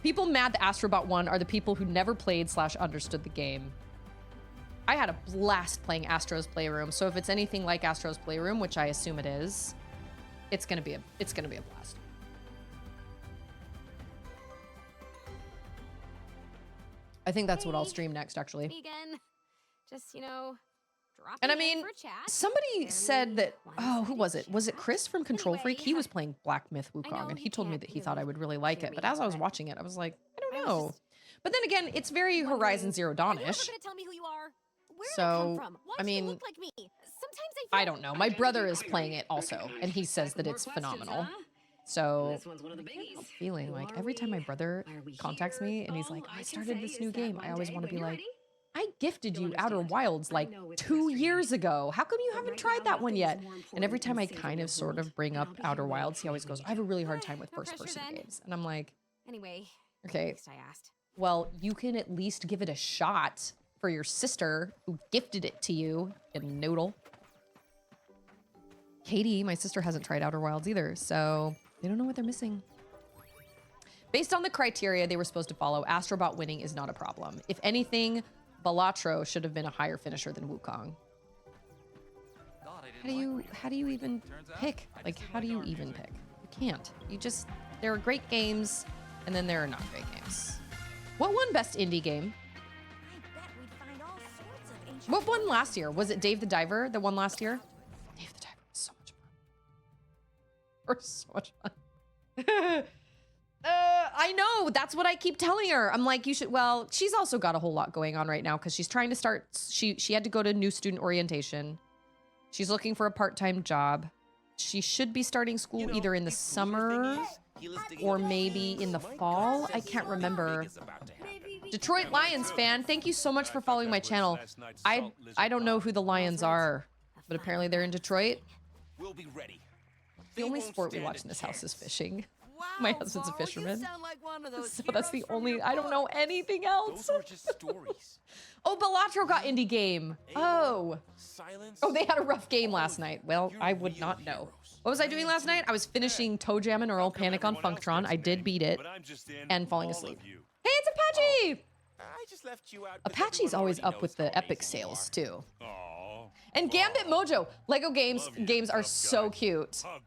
People mad that Astrobot won are the people who never played / understood the game. I had a blast playing Astro's Playroom, so if it's anything like Astro's Playroom, which I assume it is, it's gonna be a blast. I think that's what I'll stream next, actually. Me again. Just, you know, dropping And I in mean, for chat. somebody said that, oh, who was it? Was it Chris from Control Anyway, Freak? He was playing Black Myth I Wukong, know and he you told me can't that he thought I really would really like hear it. But me, as I was but watching it, I was like, I I don't was know. just But then again, it's very wondering, Horizon Zero Are you ever Dawn-ish. gonna tell me who you are? Where So, did I come from? Why I do you mean, look like me? Sometimes I don't know. My brother is playing it also, and he says that it's phenomenal. So This one's one of the biggies. I'm feeling Who like are every time my we? brother Are we contacts here? me and he's All like, I I can started say this is new that game, one I always day want to when be you're like, ready, I gifted you'll you Outer understand. Wilds I like know it's 2 frustrating. years ago. How come you But haven't right tried now, that one nothing yet? is more And every important time than I saving kind the of sort world. of bring And up I'll be Outer here Wilds, he always waiting goes, for I have a you. really hard Alright, time with no pressure first-person then. games. And I'm like, Anyway, okay, at least I asked. well, you can at least give it a shot for your sister who gifted it to you, you noodle. Katie, my sister, hasn't tried Outer Wilds either, so they don't know what they're missing. Based on the criteria they were supposed to follow, Astrobot winning is not a problem. If anything, Balatro should have been a higher finisher than Wukong. How do you even pick? Like, how do you even pick? You can't. You just, there are great games, and then there are not great games. What won Best Indie Game? I bet we'd find all sorts of ancient What won last year? Was it Dave the Diver that won last year? Dave the Diver was so much fun. Or so much fun. I know. That's what I keep telling her. I'm like, you should. Well, she's also got a whole lot going on right now because she's trying to start. She had to go to new student orientation. She's looking for a part-time job. She should be starting school either in the summer or maybe in the fall. I can't remember. Detroit Lions fan, thank you so much for following my channel. I don't know who the Lions are, but apparently they're in Detroit. We'll be ready. The only sport we watch in this house is fishing. Wow, My husband's a Varl, you fisherman. sound like one of those So that's the heroes from only, your I don't know book. anything else. Those were just stories. Oh, Balatro got indie game. Oh. Silence. Oh, they had a rough game last night. Well, You're I would real not know. heroes. What was I doing last night? I was finishing Toe Jam and Earl Panic on Funktron. I did beat it. But I'm just in And falling all asleep. of you. Hey, it's Apache! I just left you out. 'cause Apache's everyone always already up with knows the how epic amazing you sales are. too. Aw. And Gambit Mojo, Lego games Love you, games are tough so guy. cute. Hug.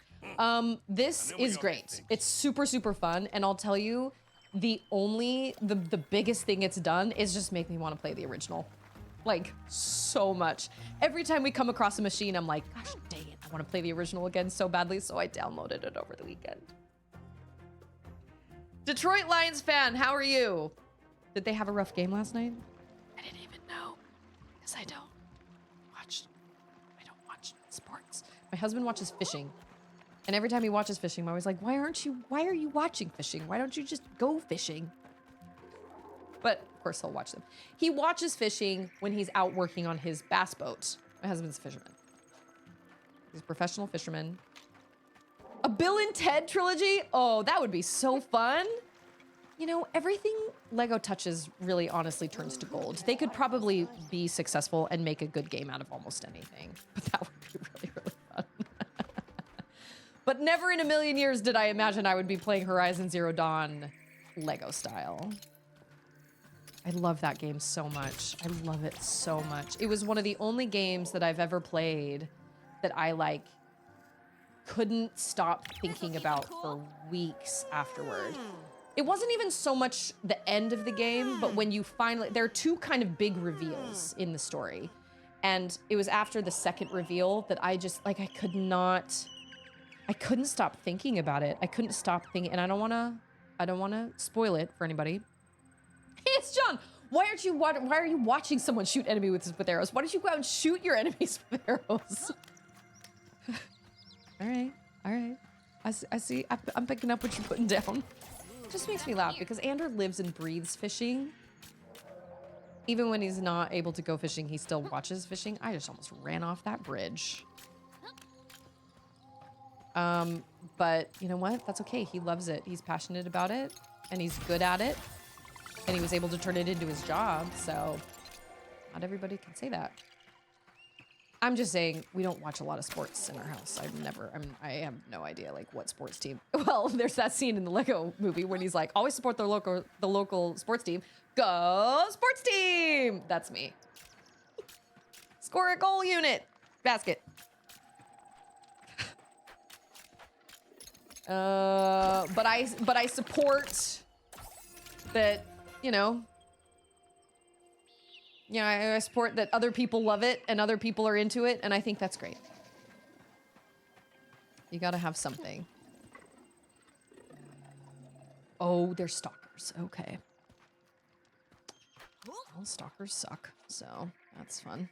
This And then we is go great. things. It's super, super fun. And I'll tell you, the biggest thing it's done is just make me want to play the original. Like, so much. Every time we come across a machine, I'm like, gosh dang it, I want to play the original again so badly, so I downloaded it over the weekend. Detroit Lions fan, how are you? Did they have a rough game last night? I didn't even know, because I don't watch sports. My husband watches fishing. And every time he watches fishing, I'm always like, why are you watching fishing? Why don't you just go fishing? But of course he'll watch them. He watches fishing when he's out working on his bass boat. My husband's a fisherman. He's a professional fisherman. A Bill and Ted trilogy? Oh, that would be so fun. You know, everything Lego touches really honestly turns to gold. They could probably be successful and make a good game out of almost anything. But that would be really, really fun. But never in a million years did I imagine I would be playing Horizon Zero Dawn Lego style. I love that game so much. I love it so much. It was one of the only games that I've ever played that I like couldn't stop thinking about for weeks afterward. It wasn't even so much the end of the game, but when you finally, there are two kind of big reveals in the story. And it was after the second reveal that I just, like, I couldn't stop thinking about it. I couldn't stop thinking, and I don't wanna spoil it for anybody. Hey, it's John. Why are you watching someone shoot enemy with arrows? Why don't you go out and shoot your enemies with arrows? All right. I see. I'm picking up what you're putting down. It just makes me laugh because Andrew lives and breathes fishing. Even when he's not able to go fishing, he still watches fishing. I just almost ran off that bridge. But you know what? That's okay. He loves it. He's passionate about it, and he's good at it. And he was able to turn it into his job, so not everybody can say that. I'm just saying we don't watch a lot of sports in our house. I have no idea like what sports team. Well, there's that scene in the Lego movie when he's like, always support the local sports team. Go sports team! That's me. Score a goal unit. Basket. But I support that, you know, I support that other people love it and other people are into it, and I think that's great. You gotta have something. Oh, they're stalkers. Okay. Well, stalkers suck, so that's fun.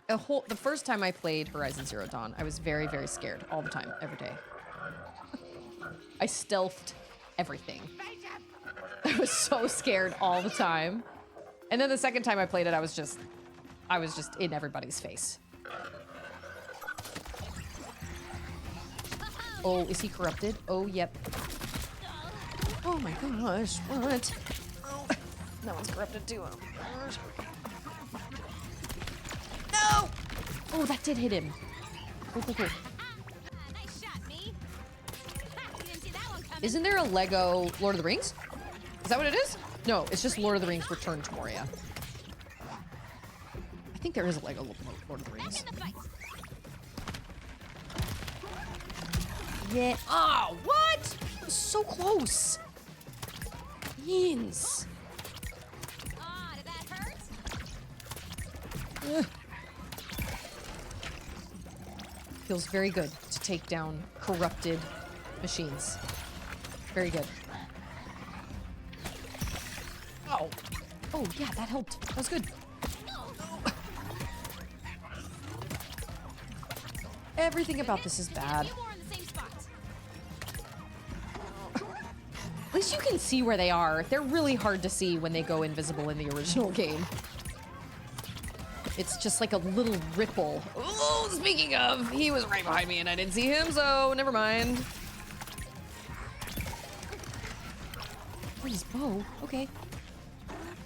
The first time I played Horizon Zero Dawn, I was very, very scared all the time, every day. I stealthed everything. I was so scared all the time. And then the second time I played it, I was just in everybody's face. Oh, is he corrupted? Oh, yep. Oh my gosh, what? That one's corrupted too. Oh my gosh. No! Oh, that did hit him. Cool. Nice shot, me. You didn't see that one coming. Isn't there a Lego Lord of the Rings? Is that what it is? No, it's just Lord of the Rings Return to Moria. I think there is a Lego Lord of the Rings. Back in the fight. Yeah. Oh, what? It was so close. Beans. Ah, did that hurt? Ugh. Feels very good to take down corrupted machines. Very good. Oh. Oh, yeah, that helped. That was good. Everything about this is bad. You more in the same spot. At least you can see where they are. They're really hard to see when they go invisible in the original game. It's just like a little ripple. Oh, speaking of, he was right behind me and I didn't see him, so never mind. Oh, his bow. Okay.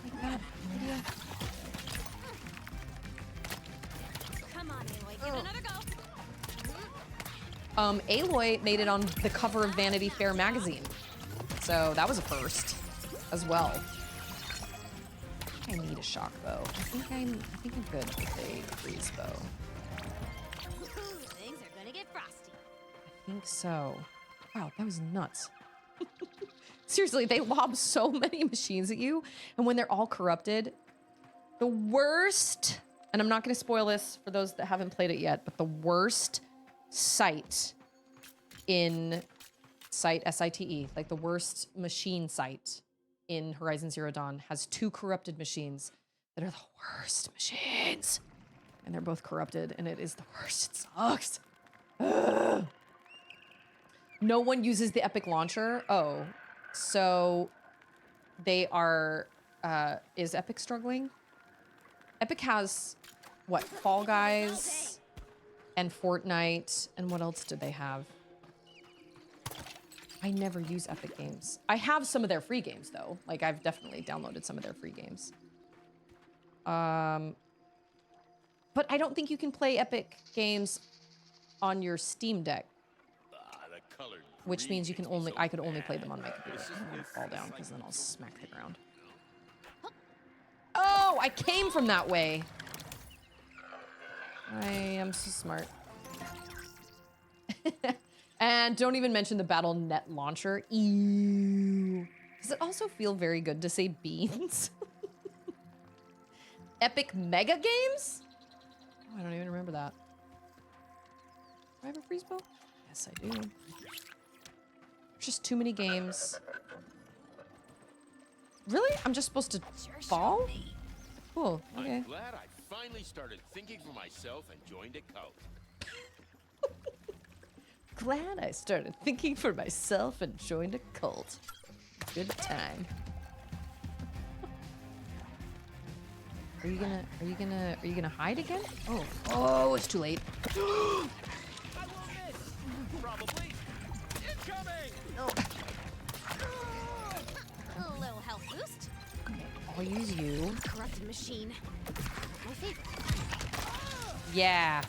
Like that. Idea. Come on, Aloy, give it another go. Aloy made it on the cover of Vanity Fair magazine. So that was a first as well. I need a shock bow. I think I'm good with a freeze bow. Ooh, things are gonna get frosty. I think so. Wow, that was nuts. Seriously, they lob so many machines at you, and when they're all corrupted, the worst, and I'm not going to spoil this for those that haven't played it yet, but the worst sight in site, SITE, like the worst machine site in Horizon Zero Dawn, has 2 corrupted machines that are the worst machines. And they're both corrupted, and it is the worst. It sucks. Ugh. No one uses the Epic launcher. Oh, so they are, is Epic struggling? Epic has, what, Fall Guys and Fortnite, and what else did they have? I never use Epic Games. I have some of their free games, though. Like, I've definitely downloaded some of their free games. But I don't think you can play Epic Games on your Steam Deck, The colored which means you can green makes only, me so I could only mad. play them on my computer. I'm gonna fall down, because then I'll smack the ground. Oh, I came from that way. I am so smart. And don't even mention the BattleNet launcher. Ew. Does it also feel very good to say beans? Epic Mega Games? Oh, I don't even remember that. Do I have a freeze bow? Yes, I do. There's just too many games. Really? I'm just supposed to fall? Cool. Okay. I'm glad I finally started thinking for myself and joined a cult. Glad I started thinking for myself and joined a cult. Good time. Are you gonna hide again? Oh, it's too late. Probably. Incoming! A little health boost. I'll use you. Corrupted machine. My favorite. Yeah.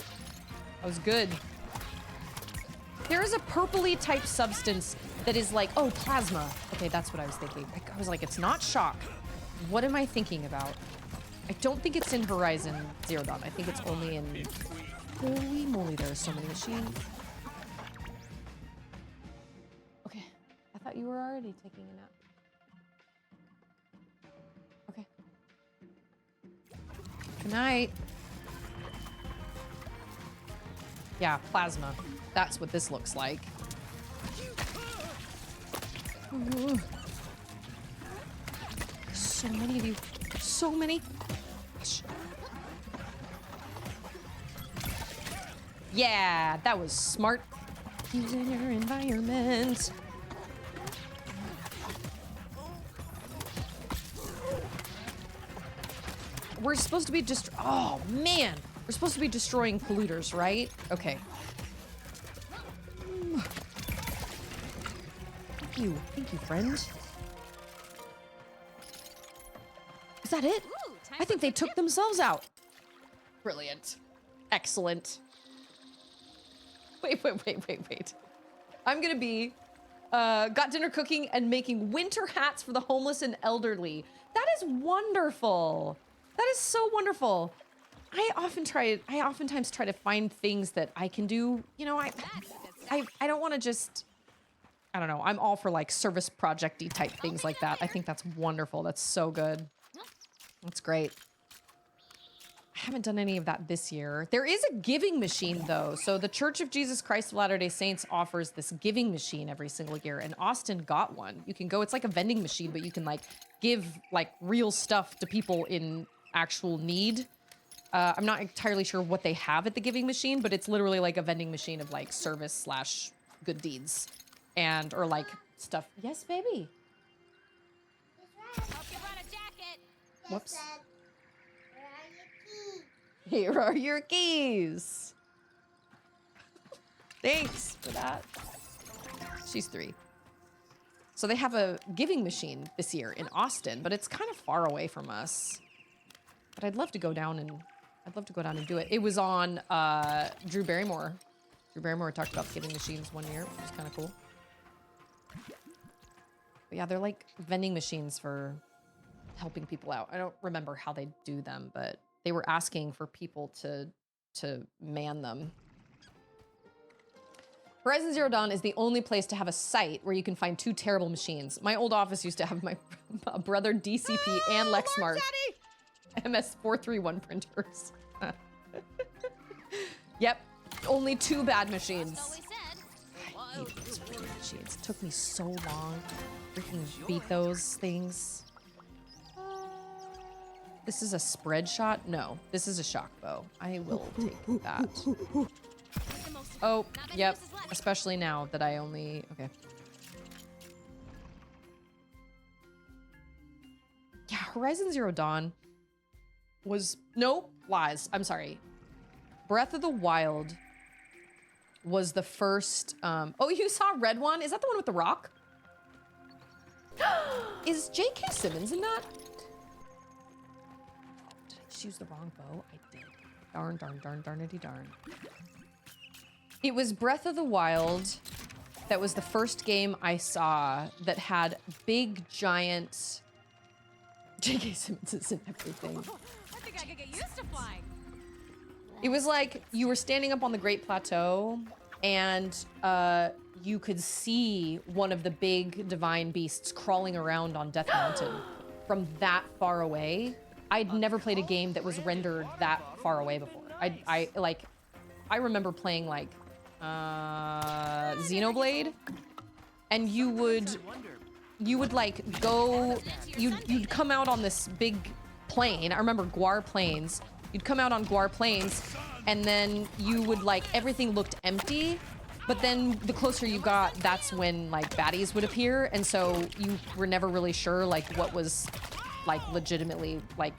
That was good. There is a purpley type substance that is like, oh, plasma. Okay, that's what I was thinking. I was like, it's not shock. What am I thinking about? I don't think it's in Horizon Zero Dawn. I think it's only in... Holy moly, there are so many machines. Okay. I thought you were already taking a nap. Okay. Good night. Yeah, plasma. That's what this looks like. Ooh. So many of you. So many. Shh. Yeah, that was smart. Using your environment. We're supposed to be just. Oh, man. We're supposed to be destroying polluters, right? Okay. Thank you. Thank you, friend. Is that it? Ooh, time I for think they quick took dip. themselves out. Brilliant. Excellent. Wait. I'm gonna be, got dinner cooking and making winter hats for the homeless and elderly. That is wonderful. That is so wonderful. I oftentimes try to find things that I can do. You know, That's a good I don't want to just, I don't know. I'm all for like service project-y type things like that. I think that's wonderful. That's so good. That's great. I haven't done any of that this year. There is a giving machine though. So the Church of Jesus Christ of Latter-day Saints offers this giving machine every single year, and Austin got one. You can go, it's like a vending machine, but you can like give like real stuff to people in actual need. I'm not entirely sure what they have at the giving machine, but it's literally like a vending machine of like service / good deeds and, or like stuff. Yes, baby. Hope you brought a jacket. Whoops. Here are your keys. Thanks for that. She's 3. So they have a giving machine this year in Austin, but it's kind of far away from us. But I'd love to go down and do it. It was on Drew Barrymore. Drew Barrymore talked about giving machines one year, which was kind of cool. But yeah, they're like vending machines for helping people out. I don't remember how they do them, but they were asking for people to man them. Horizon Zero Dawn is the only place to have a site where you can find 2 terrible machines. My old office used to have my brother DCP and Lexmark MS431 printers. Yep, only 2 bad machines. So we said. I hate these freaking machines. It took me so long to freaking beat those things. This is a spread shot? No, this is a shock bow. I will take that. Oh, yep. Especially now that I only... Okay. Yeah, Horizon Zero Dawn was... No, lies. I'm sorry. Breath of the Wild was the first... Oh, you saw Red One? Is that the one with the rock? Is J.K. Simmons in that? Did I just use the wrong bow? I did. Darn, darn, darn, darnity darn. It was Breath of the Wild that was the first game I saw that had big, giant... J.K. Simmons is in everything. I think I could get used to flying. It was like you were standing up on the Great Plateau and you could see one of the big divine beasts crawling around on Death Mountain from that far away. I'd never played a game that was rendered that far away before. I remember playing like Xenoblade, and you would like go, you'd come out on this big plain. I remember Guar Plains. You'd come out on Guar Plains, and then you would like, everything looked empty, but then the closer you got, that's when like baddies would appear, and so you were never really sure like what was like legitimately like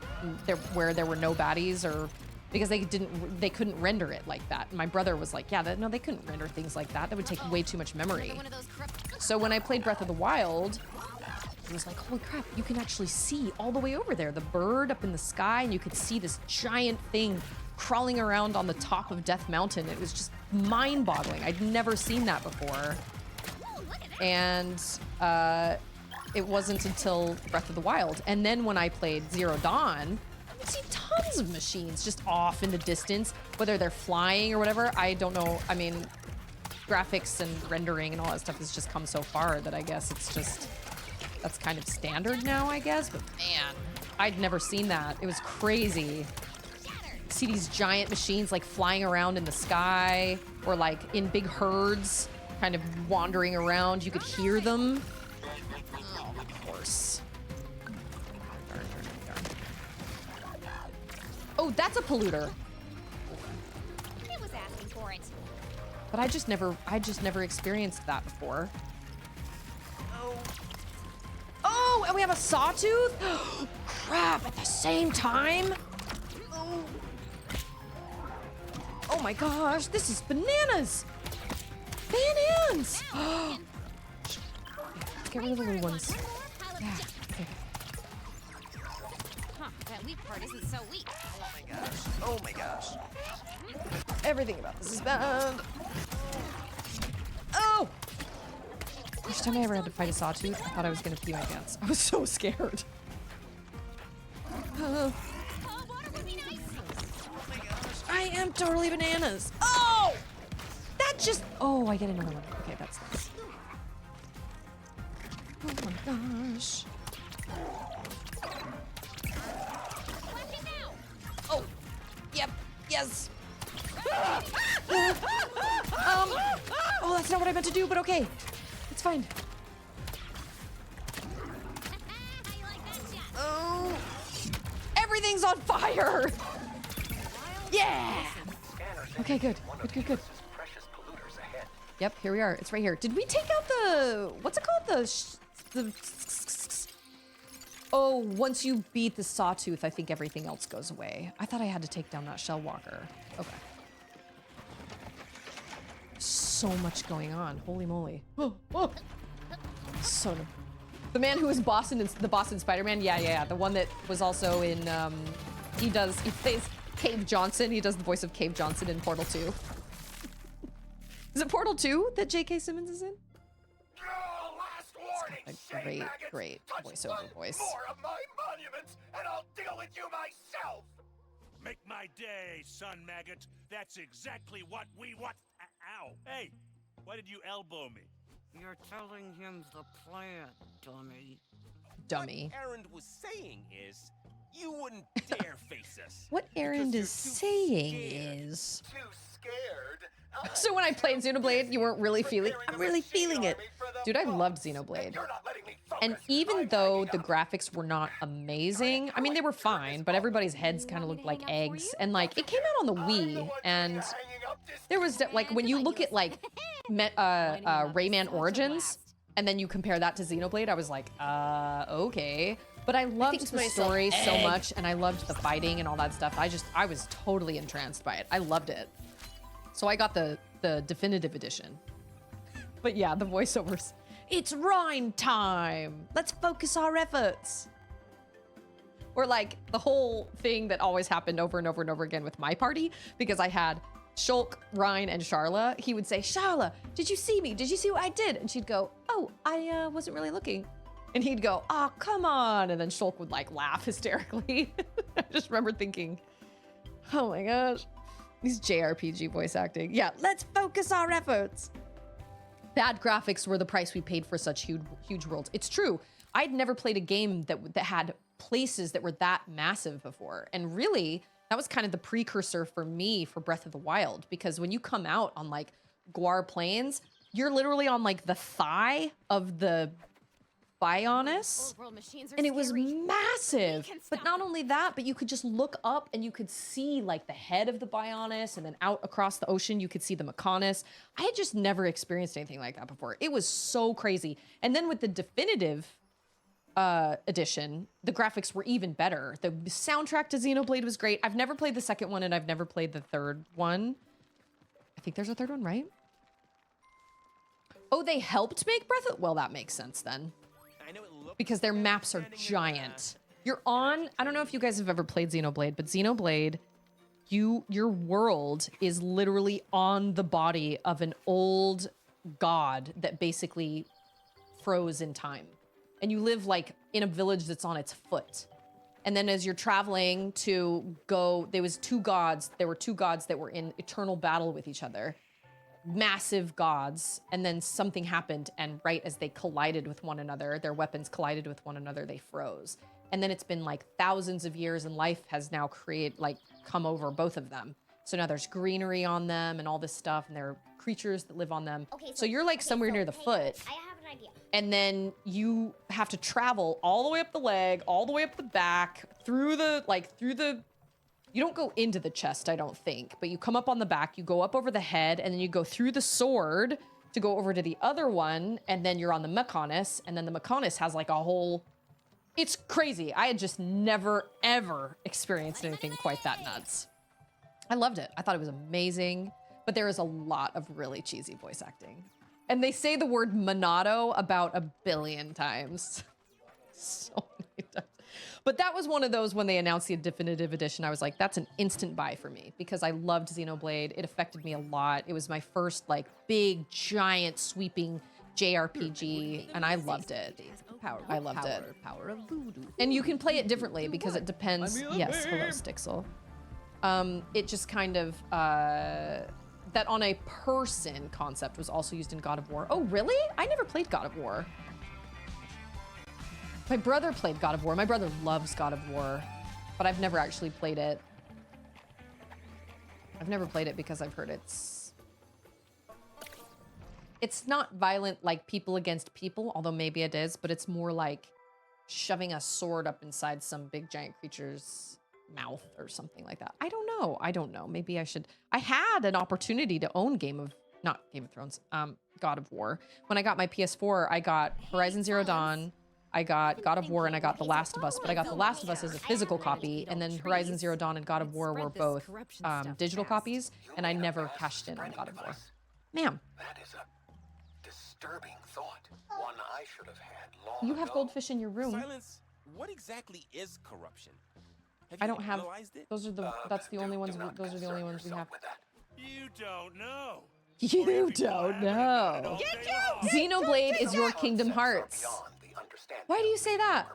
where there were no baddies, or because they couldn't render it like that. My brother was like, yeah, no, they couldn't render things like that. That would take way too much memory. So when I played Breath of the Wild, it was like, holy crap, you can actually see all the way over there, the bird up in the sky, and you could see this giant thing crawling around on the top of Death Mountain. It was just mind-boggling. I'd never seen that before. And it wasn't until Breath of the Wild. And then when I played Zero Dawn, you see tons of machines just off in the distance, whether they're flying or whatever. I don't know. I mean, graphics and rendering and all that stuff has just come so far that I guess it's just... That's kind of standard now, I guess, but man, I'd never seen that. It was crazy. See these giant machines like flying around in the sky or like in big herds, kind of wandering around. You could hear them. Oh, of course. Darn, darn, darn. Oh, that's a polluter. It was asking for it. But I just never experienced that before. Oh, and we have a sawtooth? Crap, at the same time? Oh my gosh, this is bananas! Bananas! Get rid of the little ones. Yeah, okay. Huh, that weak part isn't so weak. Oh my gosh. Everything about this is bad. Oh! First time I ever had to fight a sawtooth, I thought I was gonna pee my pants. I was so scared. I am totally bananas. Oh! That just... Oh, I get another one. Okay, that's nice. Oh my gosh. Oh, yep, yes. Oh, that's not what I meant to do, but okay. It's fine. Oh, everything's on fire. Yeah. Okay, good. Good. Yep, here we are. It's right here. Did we take out the... What's it called? The... Oh, once you beat the sawtooth, I think everything else goes away. I thought I had to take down that shell walker. Okay. So much going on. Holy moly. Oh. So... The man who was the boss in Spider-Man? Yeah. The one that was also in... He plays Cave Johnson. He does the voice of Cave Johnson in Portal 2. Is it Portal 2 that J.K. Simmons is in? Great voiceover voice. More of my monuments, and I'll deal with you myself. Make my day, son maggot. That's exactly what we want. Ow. Hey, why did you elbow me? You're telling him the plan, dummy. Dummy. What Erend was saying is, you wouldn't dare face us. What Erend is saying is... Too scared? time. So when I played Xenoblade, you weren't really feeling. Preparing I'm a really machine feeling it. army for the Dude, I boss. loved Xenoblade. You're not letting me And focus. even I'm though hanging the up. graphics were not amazing, I mean, they were fine, but everybody's heads kind of looked like eggs. And like, it came out on the I'm the Wii, one and hanging up this there was like, when you look at like Rayman Origins, and then you compare that to Xenoblade, I was like, okay. But I loved the story so much, and I loved the fighting and all that stuff. I was totally entranced by it. I loved it. So I got the definitive edition. But yeah, the voiceovers. It's Rhine time. Let's focus our efforts. Or like the whole thing that always happened over and over and over again with my party, because I had Shulk, Rhine, and Sharla. He would say, Sharla, did you see me? Did you see what I did? And she'd go, oh, I wasn't really looking. And he'd go, oh, come on. And then Shulk would like laugh hysterically. I just remember thinking, oh my gosh, these JRPG voice acting. Yeah, let's focus our efforts. Bad graphics were the price we paid for such huge worlds. It's true. I'd never played a game that had places that were that massive before. And really, that was kind of the precursor for me for Breath of the Wild, because when you come out on like Guar Plains, you're literally on like the thigh of the Bionis, and it was massive. But not only that, but you could just look up and you could see like the head of the Bionis, and then out across the ocean you could see the Mechonis. I had just never experienced anything like that before. It was so crazy. And then with the definitive edition, the graphics were even better. The soundtrack to Xenoblade was great. I've never played the second one, and I've never played the third one. I think there's a third one, right? Oh, they helped make Breath of... Well, that makes sense then. Because their maps are giant. You're on... I don't know if you guys have ever played Xenoblade, but Xenoblade, your world is literally on the body of an old god that basically froze in time. And you live like in a village that's on its foot. And then as you're traveling to go, there were two gods that were in eternal battle with each other. Massive gods. And then something happened, and right as they collided with one another, their weapons collided with one another, they froze. And then it's been like thousands of years, and life has now come over both of them. So now there's greenery on them and all this stuff, and there are creatures that live on them. Okay, so you're like somewhere near the foot. I have an idea. And then you have to travel all the way up the leg, all the way up the back, through the, you don't go into the chest, I don't think, but you come up on the back, you go up over the head, and then you go through the sword to go over to the other one, and then you're on the Mechonis, and then the Mechonis has like a whole, it's crazy. I had just never, ever experienced anything quite that nuts. I loved it. I thought it was amazing, but there is a lot of really cheesy voice acting. And they say the word Monado about 1 billion times. So many times. But that was one of those when they announced the definitive edition, I was like, that's an instant buy for me, because I loved Xenoblade. It affected me a lot. It was my first like big, giant, sweeping JRPG, and I loved it. I loved it. Power of voodoo. And you can play it differently because it depends. Yes, hello, Stixel. It just kind of, that on a person concept was also used in God of War. Oh, really? I never played God of War. My brother played God of War. My brother loves God of War, but I've never actually played it. I've never played it because I've heard it's not violent like people against people, although maybe it is, but it's more like shoving a sword up inside some big giant creature's mouth or something like that. I don't know. Maybe I should. I had an opportunity to own not Game of Thrones, God of War. When I got my PS4, I got Horizon Zero Dawn, I got God of War, and I got The Last of Us, but I got The Last of Us as a physical copy, and then Horizon Zero Dawn and God of War were both digital copies, and I never cashed in on God of War. Ma'am. That is a disturbing thought. One I should have had long You have ago. goldfish in your room. Silence. What exactly is corruption? I don't have. analyzed it? Those are the. That's the only ones. Those are the only ones we have. You don't know. You don't know. Xenoblade is your Kingdom Hearts. Why do you say that?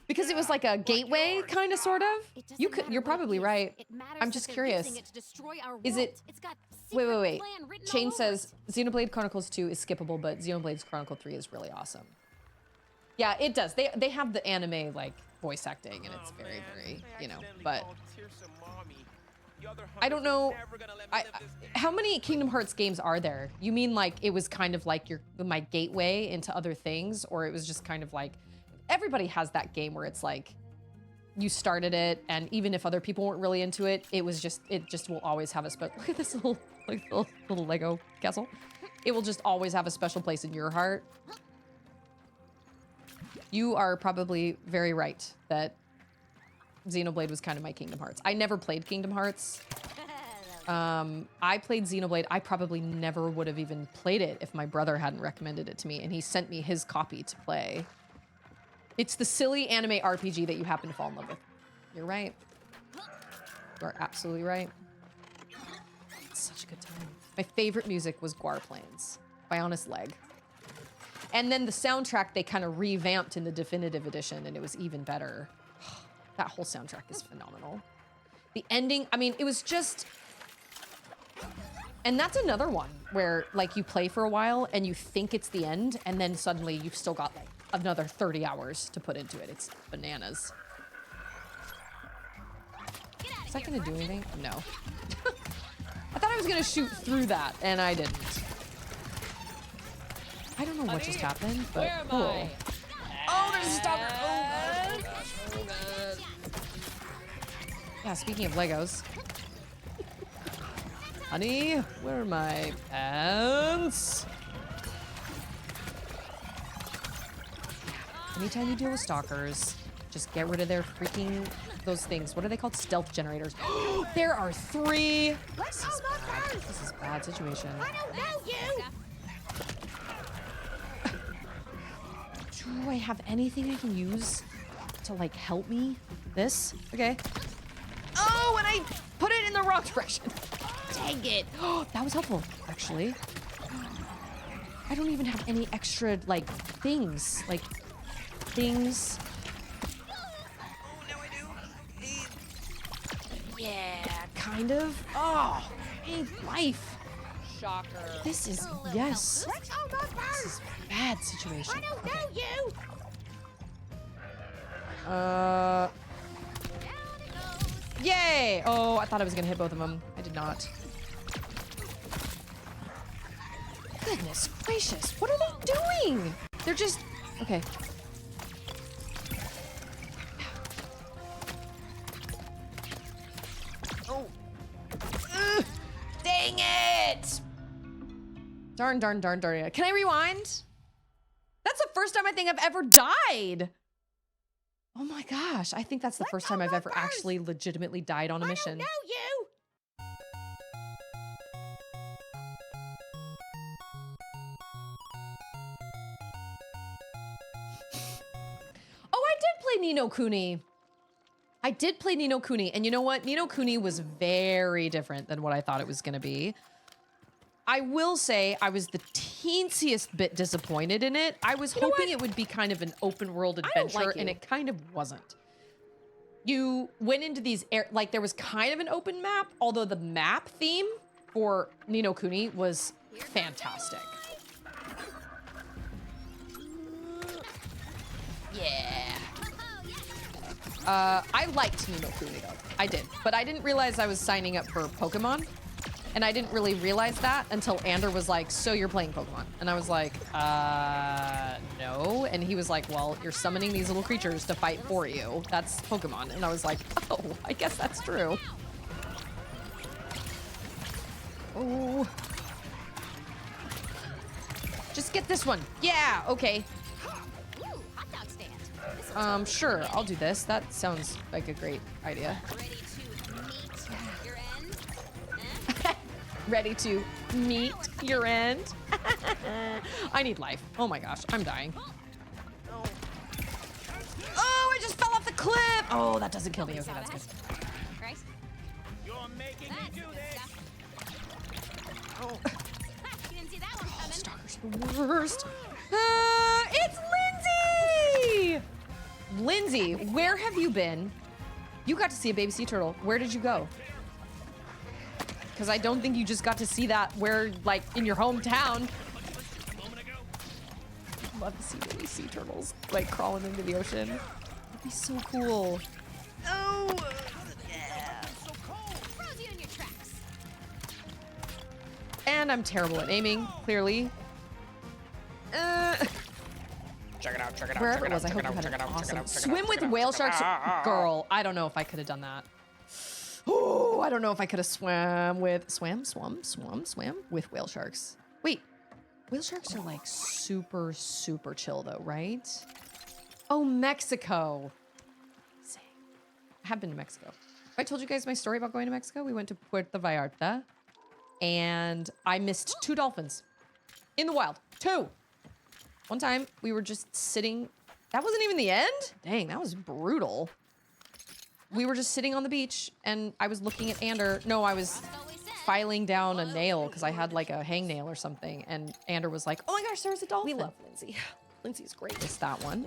Because it was like a gateway, kind of, sort of. You're probably right. I'm just curious. Is it? Wait. Chain says Xenoblade Chronicles 2 is skippable, but Xenoblade Chronicle 3 is really awesome. Yeah, it does. They have the anime like voice acting, and it's very, very, but I don't know. How many Kingdom Hearts games are there? You mean like it was kind of like my gateway into other things, or it was just kind of like everybody has that game where it's like you started it, and even if other people weren't really into it, it just will always have a special. Look at this little Lego castle. It will just always have a special place in your heart. You are probably very right that Xenoblade was kind of my Kingdom Hearts. I never played Kingdom Hearts. I played Xenoblade. I probably never would have even played it if my brother hadn't recommended it to me, and he sent me his copy to play. It's the silly anime RPG that you happen to fall in love with. You're right. You are absolutely right. It's such a good time. My favorite music was Guar Plains by Honest Leg. And then the soundtrack they kind of revamped in the definitive edition, and it was even better. That whole soundtrack is phenomenal. The ending, I mean, it was just... And that's another one where, like, you play for a while and you think it's the end, and then suddenly you've still got, like, another 30 hours to put into it. It's bananas. Is that gonna do anything? No. I thought I was gonna shoot through that, and I didn't. I don't know what just happened, but cool. Oh, there's a stalker! Oh, gosh. Oh, God. Yeah, speaking of Legos. Honey, where are my pants? Anytime you deal with stalkers, just get rid of their freaking, those things. What are they called? Stealth generators. There are 3. This is bad. This is a bad situation. I don't know you! Do I have anything I can use to, like, help me? This? Okay. Oh, and I put it in the wrong direction. Dang it. Oh, that was helpful, actually. I don't even have any extra, like, things. Like, things. Oh, no, I do. Yeah, kind of. Oh, hey, life. Shocker. This is, yes. This is a bad situation. I don't know you! Yay! Oh, I thought I was gonna hit both of them. I did not. Goodness gracious, what are they doing? They're just, okay. Oh. Ugh. Dang it! Darn, darn, darn, darn. Can I rewind? That's the first time I think I've ever died. Oh my gosh, I think that's the first time I've ever actually legitimately died on a mission. I don't know you! Oh, I did play Ni no Kuni. I did play Ni no Kuni, and you know what? Ni no Kuni was very different than what I thought it was gonna be. I will say I was the teensiest bit disappointed in it. I was hoping it would be kind of an open world adventure, and it kind of wasn't. You went into these, like there was kind of an open map, although the map theme for Ni no Kuni was fantastic. Yeah. I liked Ni no Kuni though. I did, but I didn't realize I was signing up for Pokemon. And I didn't really realize that until Ander was like, so you're playing Pokemon. And I was like, no. And he was like, well, you're summoning these little creatures to fight for you. That's Pokemon. And I was like, oh, I guess that's true. Oh. Just get this one. Yeah, okay. Ooh, hot dog stand. Sure, I'll do this. That sounds like a great idea. Ready to meet your end? Ready to meet your end. I need life. Oh my gosh, I'm dying. Oh, I just fell off the cliff. Oh, that doesn't kill me. Okay, that's good. Right? You're making me do this. Oh, You didn't see that one coming. stalkers are the worst. It's Lindsay! Lindsay, where have you been? You got to see a baby sea turtle. Where did you go? Because I don't think you just got to see that where, like, in your hometown. I'd love to see baby sea turtles, like, crawling into the ocean. That'd be so cool. Oh, yeah. Froze you in And I'm terrible at aiming, clearly. Check it out, check it out. Wherever check it was, I check hope it you out, had check an it out, check it awesome out, check it swim out, with check it out, whale check it sharks. out. Girl, I don't know if I could have done that. Oh, I don't know if I could have swam with with whale sharks. Wait, whale sharks are like super, super chill though, right? Oh, Mexico. Same. I have been to Mexico. I told you guys my story about going to Mexico. We went to Puerto Vallarta and I missed 2 dolphins in the wild. 2. One time we were just sitting. That wasn't even the end? Dang, that was brutal. We were just sitting on the beach and I was looking at Ander. No, I was filing down a nail because I had like a hangnail or something. And Ander was like, oh my gosh, there's a dolphin. We love Lindsay. Lindsay's great. It's that one.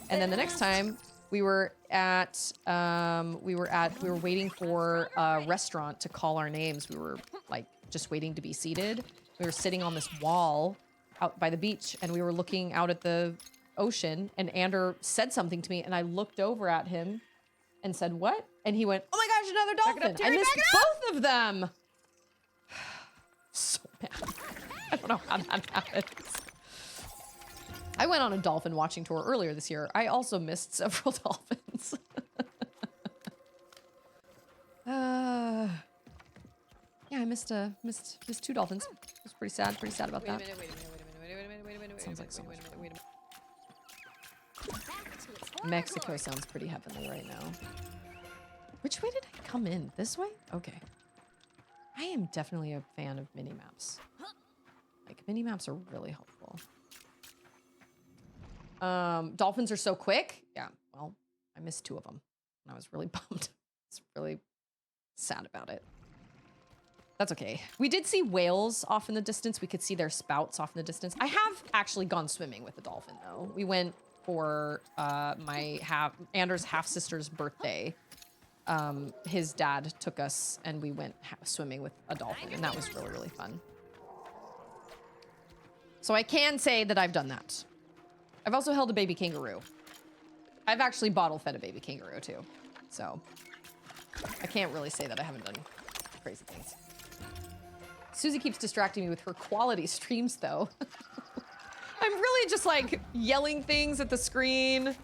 And then the next time we were we were waiting for a restaurant to call our names. We were like just waiting to be seated. We were sitting on this wall out by the beach and we were looking out at the ocean and Ander said something to me and I looked over at him and said, what? And he went, oh my gosh, another dolphin. I missed both of them. So mad. I don't know how that happens. I went on a dolphin watching tour earlier this year. I also missed several dolphins. Yeah, I missed 2 dolphins. I was pretty sad about that. Wait a minute. Sounds like so much fun. Mexico sounds pretty heavenly right now. Which way did I come in? This way? Okay. I am definitely a fan of mini-maps. Like, mini-maps are really helpful. Dolphins are so quick. Yeah, well, I missed 2 of them. And I was really bummed. It's really sad about it. That's okay. We did see whales off in the distance. We could see their spouts off in the distance. I have actually gone swimming with a dolphin, though. We went for Anders' half-sister's birthday. His dad took us and we went swimming with a dolphin, and that was really, really fun. So I can say that I've done that. I've also held a baby kangaroo. I've actually bottle fed a baby kangaroo too. So I can't really say that I haven't done crazy things. Susie keeps distracting me with her quality streams though. I'm really just like yelling things at the screen.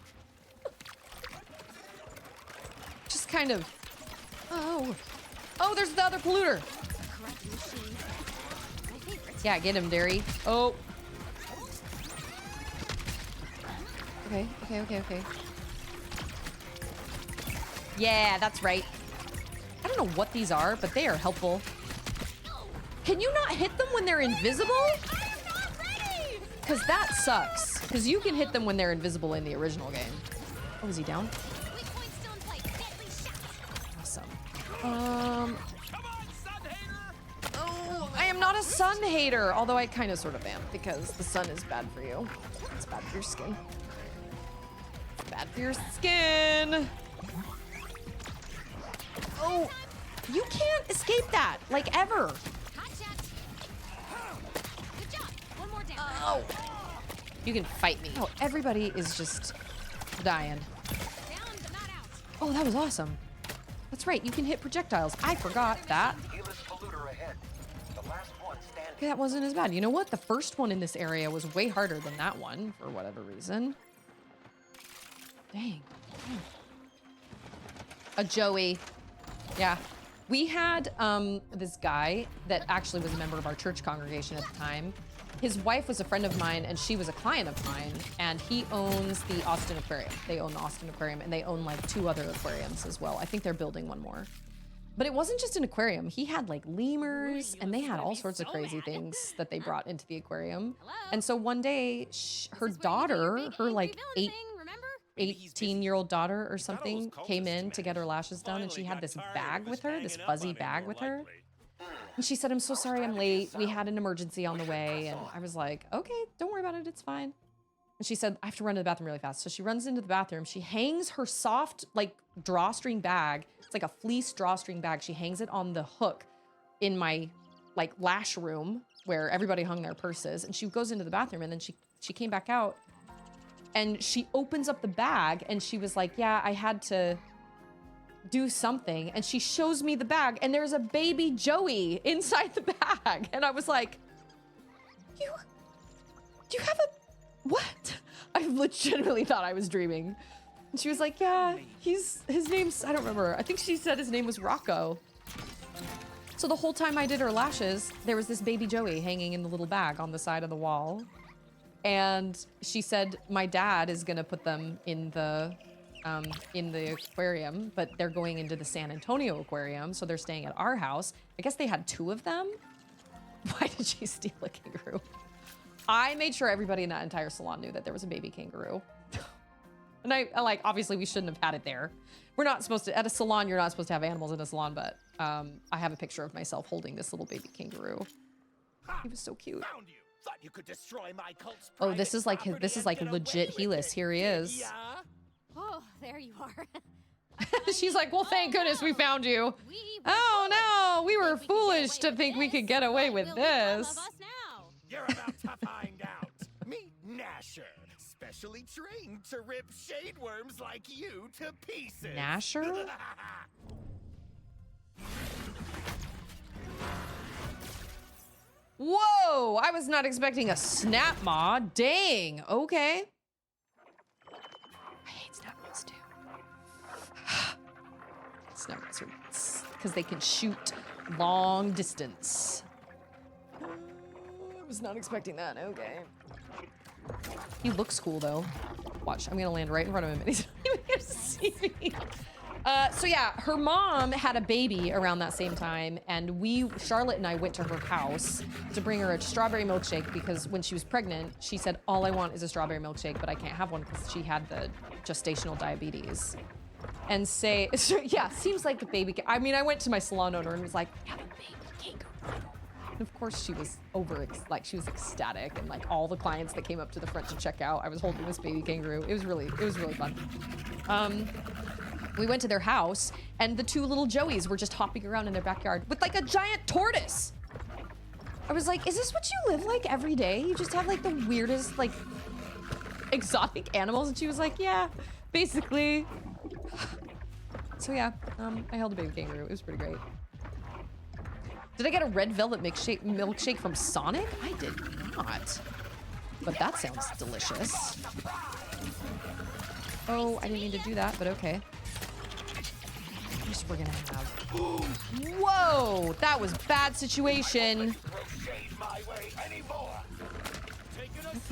Just kind of, oh, there's the other polluter. Yeah, get him, Derry. Oh. Okay. Yeah, that's right. I don't know what these are, but they are helpful. Can you not hit them when they're invisible? Because that sucks. Because you can hit them when they're invisible in the original game. Oh, is he down? Awesome. Oh, I am not a sun hater. Although I kind of sort of am, because the sun is bad for you. It's bad for your skin. It's bad for your skin. Oh, you can't escape that, like, ever. Oh, you can fight me. Oh, everybody is just dying. Oh, that was awesome. That's right, you can hit projectiles. I forgot that. Okay, that wasn't as bad. You know what? The first one in this area was way harder than that one for whatever reason. Dang. A Joey. Yeah. We had this guy that actually was a member of our church congregation at the time. His wife was a friend of mine and she was a client of mine, and he owns the Austin Aquarium. They own the Austin Aquarium and they own like 2 other aquariums as well. I think they're building one more. But it wasn't just an aquarium. He had like lemurs and they had all sorts of crazy things that they brought into the aquarium. And so one day her daughter, her like 18-year-old daughter or something, came in to get her lashes done, and she had this bag with her, this fuzzy bag with her. And she said, I'm so sorry I'm late. We had an emergency on the way. And I was like, okay, don't worry about it. It's fine. And she said, I have to run to the bathroom really fast. So she runs into the bathroom. She hangs her soft, like, drawstring bag. It's like a fleece drawstring bag. She hangs it on the hook in my, like, lash room where everybody hung their purses. And she goes into the bathroom, and then she came back out. And she opens up the bag, and she was like, yeah, I had to do something, and she shows me the bag, and there's a baby Joey inside the bag. And I was like, do you have a, what? I legitimately thought I was dreaming. And she was like, yeah, his name's, I don't remember. I think she said his name was Rocco. So the whole time I did her lashes, there was this baby Joey hanging in the little bag on the side of the wall. And she said, my dad is gonna put them in the aquarium, but they're going into the San Antonio aquarium, so they're staying at our house. I guess they had 2 of them. Why did she steal a kangaroo? I made sure everybody in that entire salon knew that there was a baby kangaroo. And I like, obviously we shouldn't have had it there. We're not supposed to, at a salon, you're not supposed to have animals in a salon, but I have a picture of myself holding this little baby kangaroo. He was so cute. Found you. Thought you could destroy my cult's Oh, this is like private this is property like and get legit away with Helis. it. Here he is. Yeah? Oh, there you are. She's like, well, thank goodness we found you. We Oh no, we were Think we could get foolish away to with think we this? could get away What with will become this. of us now? You're about to find out. Meet Nasher, specially trained to rip shade worms like you to pieces. Nasher? Whoa, I was not expecting a snap maw. Dang, okay. I hate snap maws too. Snap maws are because they can shoot long distance. I was not expecting that, okay. He looks cool though. Watch, I'm gonna land right in front of him and he's not even gonna see me. So yeah, her mom had a baby around that same time, and Charlotte and I went to her house to bring her a strawberry milkshake because when she was pregnant, she said, all I want is a strawberry milkshake, but I can't have one because she had the gestational diabetes. And so, yeah, seems like the baby, I mean, I went to my salon owner and was like, we have a baby kangaroo. And of course she was she was ecstatic, and like all the clients that came up to the front to check out, I was holding this baby kangaroo. It was really fun. We went to their house, and the 2 little Joeys were just hopping around in their backyard with like a giant tortoise. I was like, is this what you live like every day? You just have like the weirdest, like, exotic animals? And she was like, yeah, basically. So yeah, I held a baby kangaroo. It was pretty great. Did I get a red velvet milkshake from Sonic? I did not. But that sounds delicious. Oh, I didn't mean to do that, but okay. We're gonna have. Whoa, that was bad situation.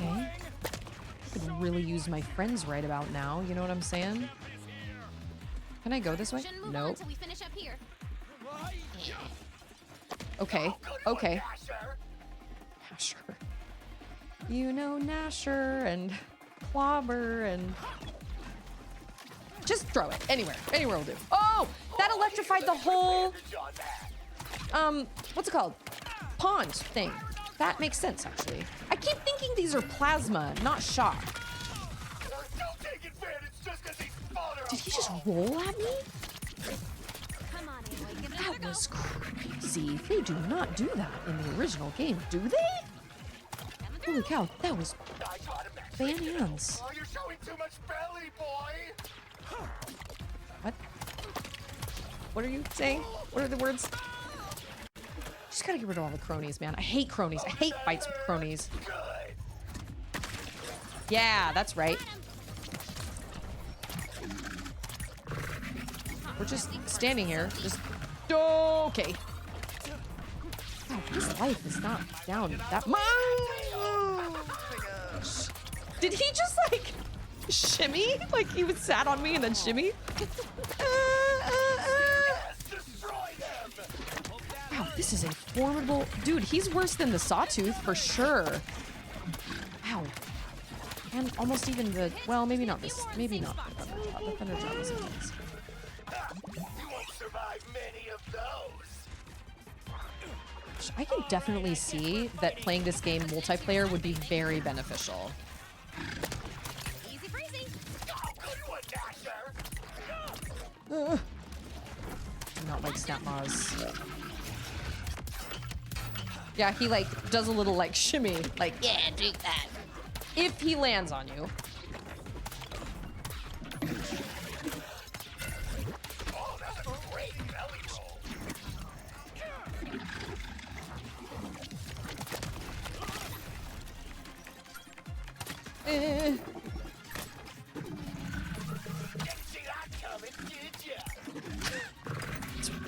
Okay. I could really use my friends right about now. You know what I'm saying? Can I go this way? Shouldn't move on Nope. till we finish up here. Okay. Okay. Nasher. You know Nasher and Clobber and. Just throw it anywhere. Anywhere will do. Oh, that electrified the whole, what's it called? Pond thing. That makes sense, actually. I keep thinking these are plasma, not shock. Did he just roll at me? Come on, Aloy, give it That another was go. crazy. They do not do that in the original game, do they? Holy cow, that was bananas. Oh, you're showing too much belly, boy. What? What are you saying? What are the words? Just gotta get rid of all the cronies, man. I hate cronies. I hate fights with cronies. Yeah, that's right. We're just standing here. Just okay. Wow, his life is not down that much. Did he just like shimmy? Like he was sat on me and then shimmy? Wow, this is a formidable dude. He's worse than the Sawtooth for sure. Wow. And almost even the, well, maybe not this, maybe not the Thunderjaw. The Thunderjaw was intense. You won't survive many of those. I can definitely see that playing this game multiplayer would be very beneficial. Easy breezy. Do not like snap maws. Yeah, he like does a little like shimmy, like yeah, drink that. If he lands on you. Eh.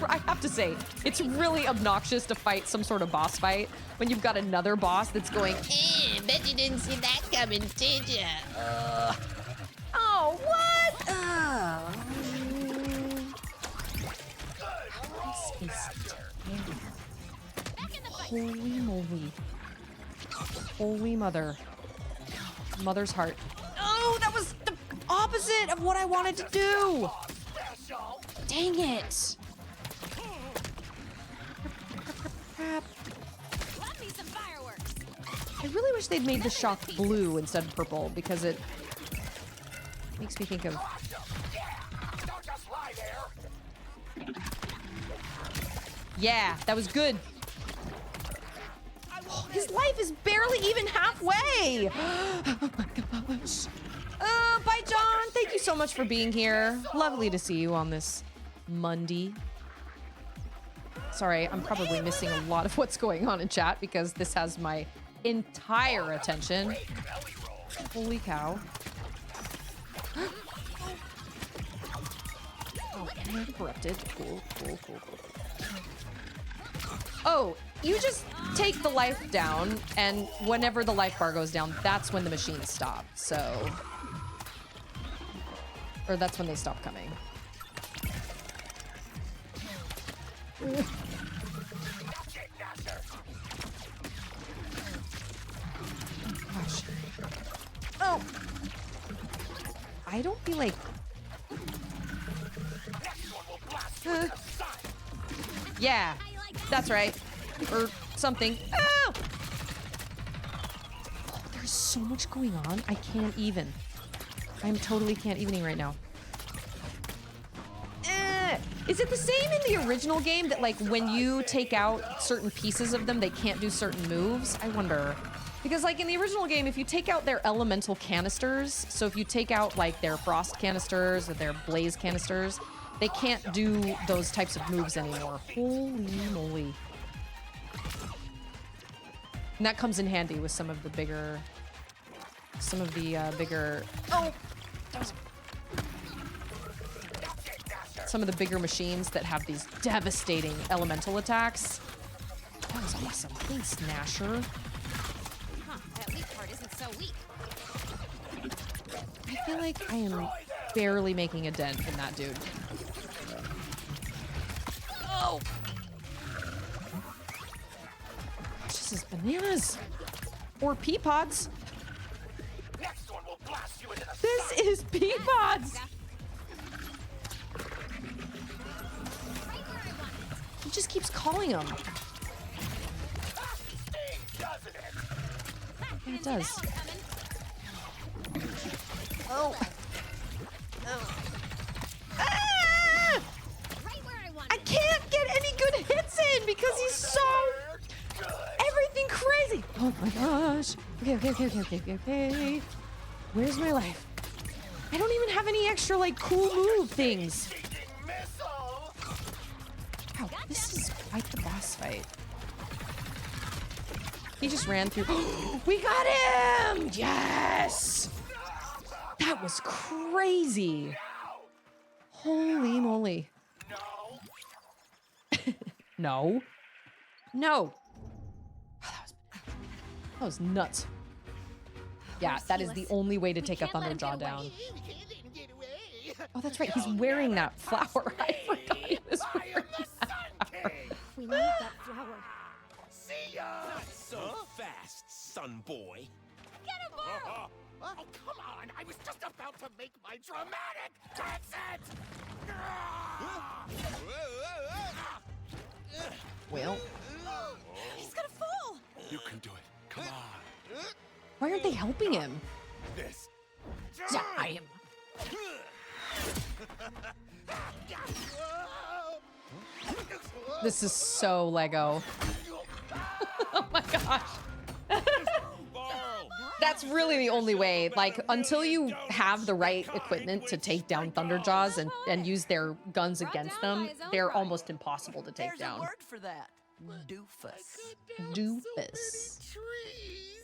I have to say, it's really obnoxious to fight some sort of boss fight when you've got another boss that's going, bet you didn't see that coming, did ya? Oh, what? Oh. This is terrible. Holy moly. Holy mother. Mother's heart. Oh, that was the opposite of what I wanted to do. Dang it. Love me some fireworks. I really wish they'd made the shock blue instead of purple because it makes me think of... Yeah, that was good. Oh, his life is barely even halfway. Oh my gosh. Bye, John. Thank you so much for being here. Lovely to see you on this Monday. Sorry, I'm probably missing a lot of what's going on in chat because this has my entire attention. Holy cow. Oh, interrupted. Cool. Oh, you just take the life down, and whenever the life bar goes down, that's when the machines stop, so... Or that's when they stop coming. Gosh. Oh! I don't feel like... Yeah, that's right. Or something. Oh! Oh, there's so much going on. I can't even. I'm totally can't evening right now. Is it the same in the original game that, like, when you take out certain pieces of them, they can't do certain moves? I wonder. Because, like, in the original game, if you take out their elemental canisters, so if you take out, like, their frost canisters or their blaze canisters, they can't do those types of moves anymore. Holy moly. And that comes in handy with some of the bigger... Oh! That was... Some of the bigger machines that have these devastating elemental attacks. That was awesome. Thanks, Gnasher. Huh, that weak part isn't so weak. I feel like I am barely making a dent in that dude. Oh! This is bananas. Or pea pods. This is pea pods. He just keeps calling them. Yeah, it does. Oh. Ah! I can't get any good hits in because he's so... Everything crazy. Oh my gosh. Okay. Where's my life? I don't even have any extra, like, cool move things. Wow, this is quite the boss fight. He just ran through. We got him! Yes! That was crazy. Holy moly. No. No. That was nuts. Yeah, that is the only way to take a Thunderjaw down. Oh, that's right. He's wearing that flower. I forgot he was wearing that flower. We need that flower. See ya! Not so fast, son boy. Get him, Burl! Oh, come on! I was just about to make my dramatic exit! Well, He's gonna fall! You can do it. Come on. why aren't they helping him? This. Die him. This is so Lego. Oh my gosh. That's really the only way. Like, until you have the right equipment to take down Thunderjaws and use their guns against them, they're almost impossible to take There's down. a word for that. Doofus. Doofus. Trees.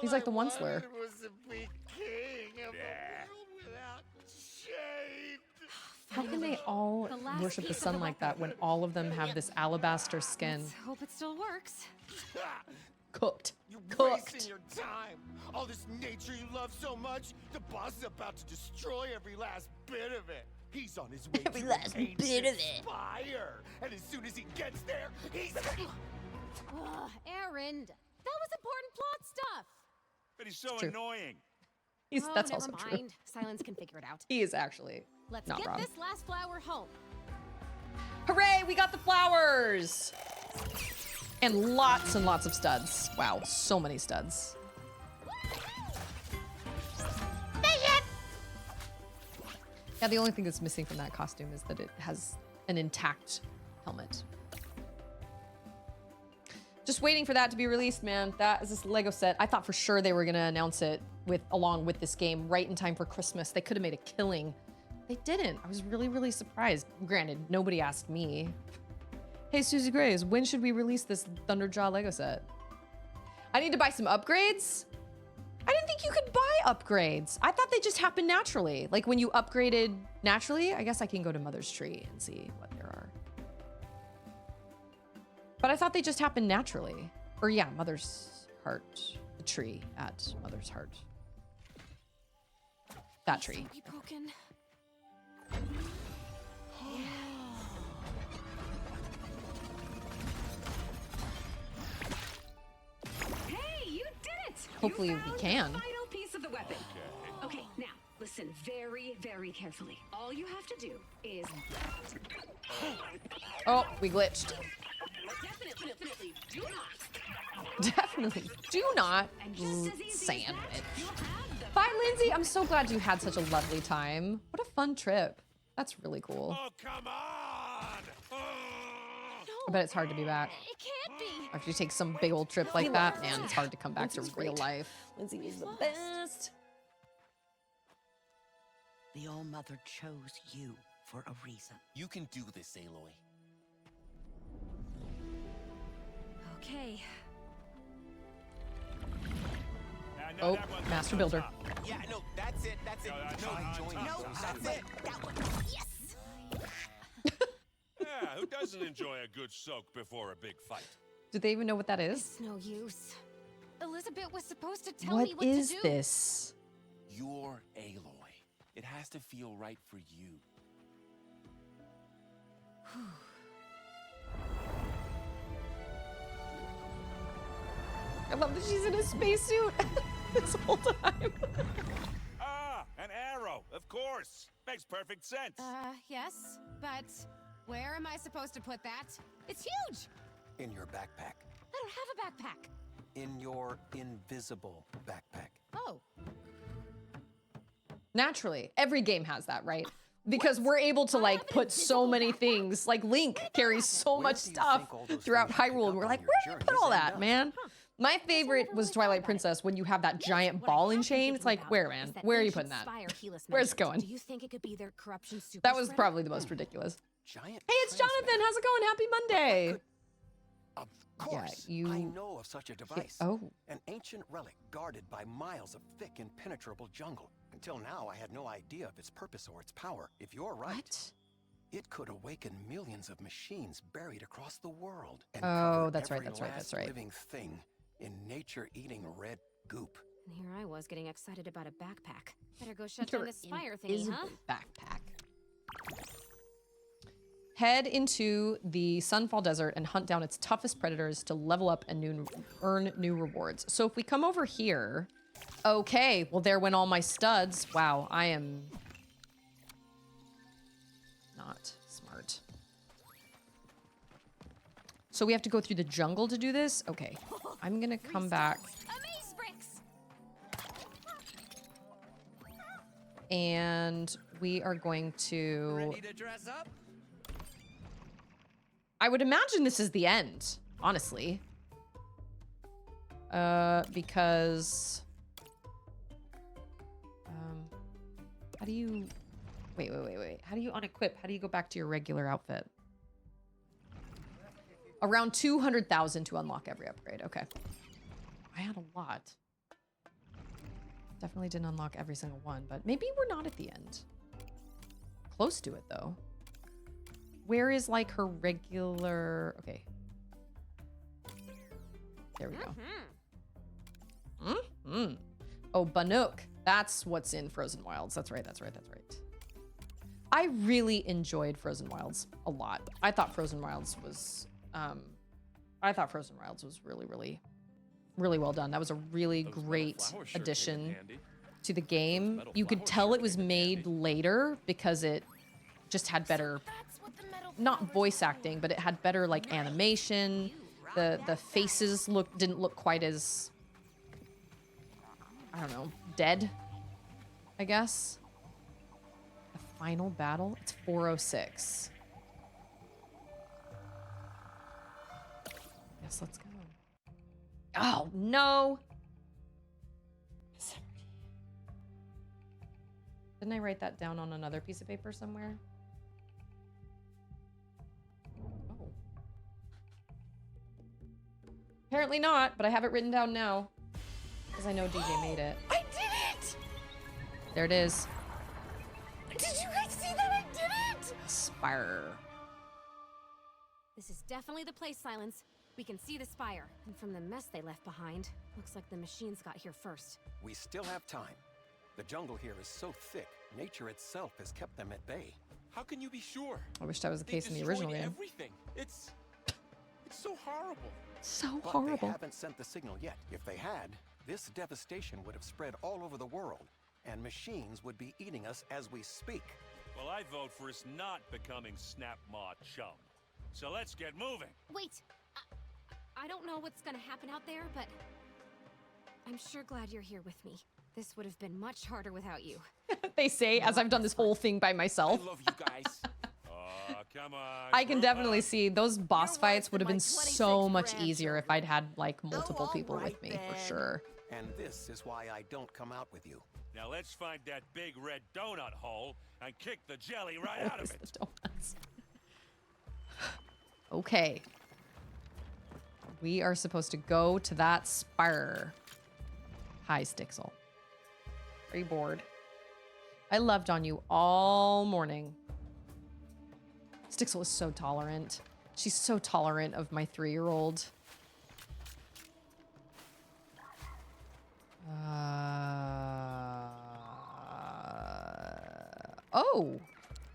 He's like the Onceler. It was to be king of a world without shade. How can they all The last worship the piece of sun the like that when all of them have this alabaster skin? Let's hope it still works. Cooked. You're Cooked. wasting your time. All this nature you love so much, the boss is about to destroy every last bit of it. He's on his way Every to last an bit of ancient it. spire. And as soon as he gets there, he's... Ugh, Aaron, that was important plot stuff. But he's so True. annoying. That's never also true. mind. Silence can figure it out. He is actually Let's not get wrong. this last flower home. Hooray, we got the flowers! And lots of studs. Wow, so many studs. Yeah, the only thing that's missing from that costume is that it has an intact helmet. Just waiting for that to be released, man. That is this Lego set. I thought for sure they were gonna announce it along with this game right in time for Christmas. They could have made a killing. They didn't. I was really surprised. Granted, nobody asked me. Hey, Susie Grays, when should we release this Thunderjaw Lego set? I need to buy some upgrades? I didn't think you could buy upgrades. I thought they just happened naturally. Like when you upgraded naturally, I guess I can go to Mother's Tree and see what there are. But I thought they just happened naturally. Or yeah, Mother's Heart. The tree at Mother's Heart. That tree. Be broken. Hey, you did it! Hopefully You we found can. the final piece of the weapon. Okay, now listen very carefully. All you have to do is Oh, we glitched. definitely do not. Definitely do not And just as easy as sand that, it. you'll have the Bye, Lindsay. I'm so glad you had such a lovely time. What a fun trip. That's really cool. Oh, come on! Oh. I bet it's hard to be back. It can't be. After you take some big old trip like that, man, it's hard to come back to Lindsay's real great. life. Lindsay is the best. The All Mother chose you for a reason. You can do this, Aloy. Okay. No, Oh, that one's Master on Builder. top. Yeah, no, that's it. No, that's No, on join top. me. No, That's it. That one. Yes! Yeah, who doesn't enjoy a good soak before a big fight? Do they even know what that is? It's no use. Elizabeth was supposed to tell What me what is to do. this? You're Aloy. It has to feel right for you. I love that she's in a spacesuit this whole time. Ah, an arrow, of course. Makes perfect sense. Yes, but where am I supposed to put that? It's huge. In your backpack. I don't have a backpack. In your invisible backpack. Oh, Naturally, every game has that, right? Because we're able to like put so many things. Like Link carries so Where much do you stuff think all those throughout things you pick Hyrule, and up we're on like, your where do you put journeys all end that, up? man? My favorite was really thought Twilight about it. Princess when you have that giant what I ball have and been chain. thinking It's like, about where, is man? that Where are you ancient putting that? spire Helis Where's it mentioned. going? Do you think it could be their corruption super That was spreader? probably the most ridiculous. Giant Hey, it's Jonathan. How's it going? Happy Monday. Of course. you- I know of such a device. Oh, An ancient relic guarded by miles of thick, impenetrable jungle. Until now, I had no idea of its purpose or its power. If you're right, what? it could awaken millions of machines buried across the world. And Oh, cover that's right, every that's right, last that's right. living thing in nature-eating red goop. And here I was getting excited about a backpack. Better go shut Your down this spire thingy, invisible huh? backpack. Head into the Sunfall Desert and hunt down its toughest predators to level up and earn new rewards. So if we come over here, okay, well there went all my studs. Wow, I am not smart. So we have to go through the jungle to do this? Okay, I'm gonna come back Amaze bricks. and we are going to... Ready to dress up? I would imagine this is the end, honestly. Because... how do you... Wait. How do you unequip? How do you go back to your regular outfit? Around 200,000 to unlock every upgrade. Okay. I had a lot. Definitely didn't unlock every single one, but maybe we're not at the end. Close to it, though. Where is, like, her regular... Okay. There we go. Mm-hmm. Oh, Banuk. That's what's in Frozen Wilds. That's right, that's right, that's right. I really enjoyed Frozen Wilds a lot. I thought Frozen Wilds was... really, really, really well done. That was a really great addition to the game. You could tell it was made later because it just had better, not voice acting, but it had better like animation. The faces didn't look quite as, I don't know, dead, I guess. The final battle, it's 406. Yes, let's go. Oh, no. Didn't I write that down on another piece of paper somewhere? Oh. Apparently not, but I have it written down now. Because I know DJ made it. I did it! There it is. Did you guys see that? I did it! Spire. This is definitely the place, Silence. We can see the spire, and from the mess they left behind, looks like the machines got here first. We still have time. The jungle here is so thick, nature itself has kept them at bay. How can you be sure? I wish that was the case in the original game. Everything. It's so horrible. So But horrible. they haven't sent the signal yet. If they had, this devastation would have spread all over the world, and machines would be eating us as we speak. Well, I vote for us not becoming Snap Maw chum. So let's get moving. Wait! I don't know what's gonna happen out there, but I'm sure glad you're here with me. This would have been much harder without you. They say as I've done this whole thing by myself. I love you guys. Come on. I can group definitely up. see those boss You're fights worse would have than been my so 26 much easier if I'd had like Oh, multiple all people right with me for then. sure. And this is why I don't come out with you. Now let's find that big red donut hole and kick the jelly right out of Always it. the donuts. Okay. We are supposed to go to that spire. Hi, Stixel. Are you bored? I loved on you all morning. Stixel is so tolerant. She's so tolerant of my 3-year-old. Oh,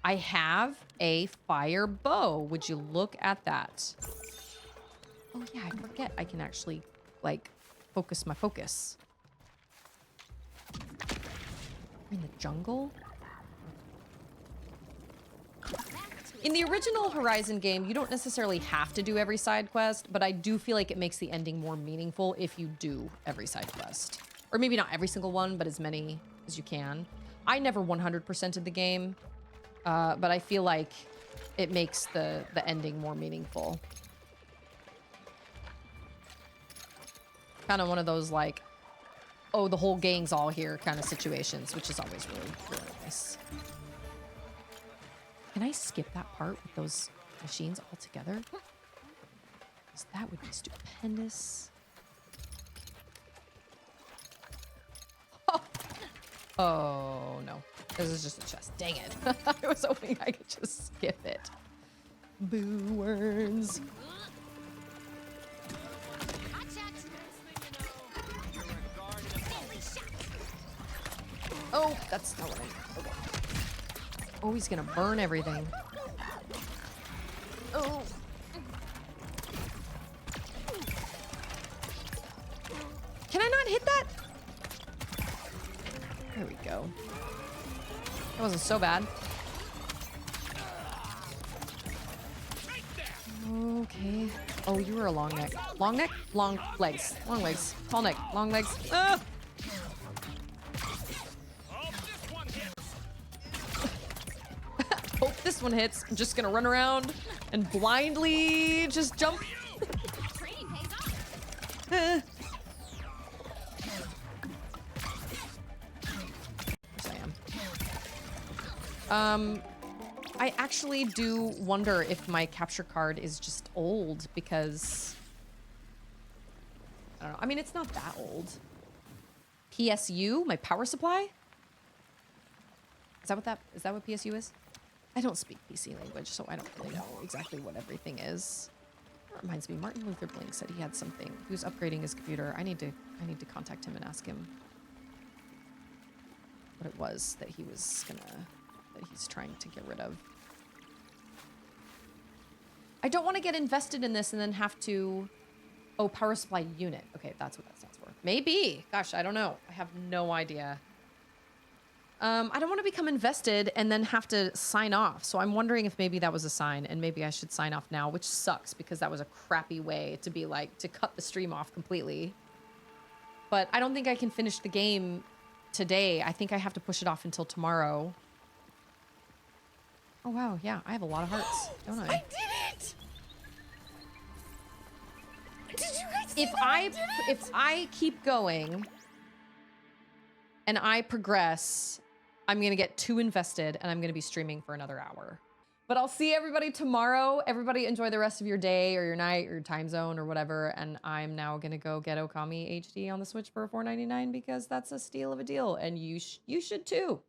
I have a fire bow. Would you look at that? Oh yeah, I forget I can actually like focus my focus. We're in the jungle? In the original Horizon game, you don't necessarily have to do every side quest, but I do feel like it makes the ending more meaningful if you do every side quest. Or maybe not every single one, but as many as you can. I never 100%ed the game, but I feel like it makes the ending more meaningful. Kind of one of those like, oh, the whole gang's all here kind of situations, which is always really, really nice. Can I skip that part with those machines altogether? 'Cause that would be stupendous. Oh, no. This is just a chest. Dang it. I was hoping I could just skip it. Boo worms. Oh, that's not what I... Okay. Oh, he's gonna burn everything. Oh. Can I not hit that? There we go. That wasn't so bad. Okay. Oh, you were a long neck. Long neck? Long legs. Long legs. Tall neck. Long legs. Ah! Hope this one hits. I'm just gonna run around and blindly just jump. Yes, I am. I actually do wonder if my capture card is just old because I don't know. I mean, it's not that old. PSU, my power supply? Is that what PSU is? I don't speak PC language, so I don't really know exactly what everything is. That reminds me, Martin Luther Blink said he had something. He was upgrading his computer. I need to contact him and ask him what it was that he's trying to get rid of. I don't want to get invested in this and then have to... Oh, power supply unit. Okay, that's what that stands for. Maybe. Gosh, I don't know. I have no idea. I don't want to become invested and then have to sign off. So I'm wondering if maybe that was a sign and maybe I should sign off now, which sucks because that was a crappy way to be like, to cut the stream off completely. But I don't think I can finish the game today. I think I have to push it off until tomorrow. Oh, wow. Yeah, I have a lot of hearts, don't I? I did it! Did you guys see If that? if I keep going and I progress, I'm going to get too invested and I'm going to be streaming for another hour. But I'll see everybody tomorrow. Everybody enjoy the rest of your day or your night or your time zone or whatever. And I'm now going to go get Okami HD on the Switch for $4.99 because that's a steal of a deal. And you should too,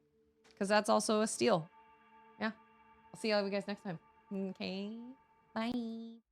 because that's also a steal. Yeah. I'll see all of you guys next time. Okay. Bye.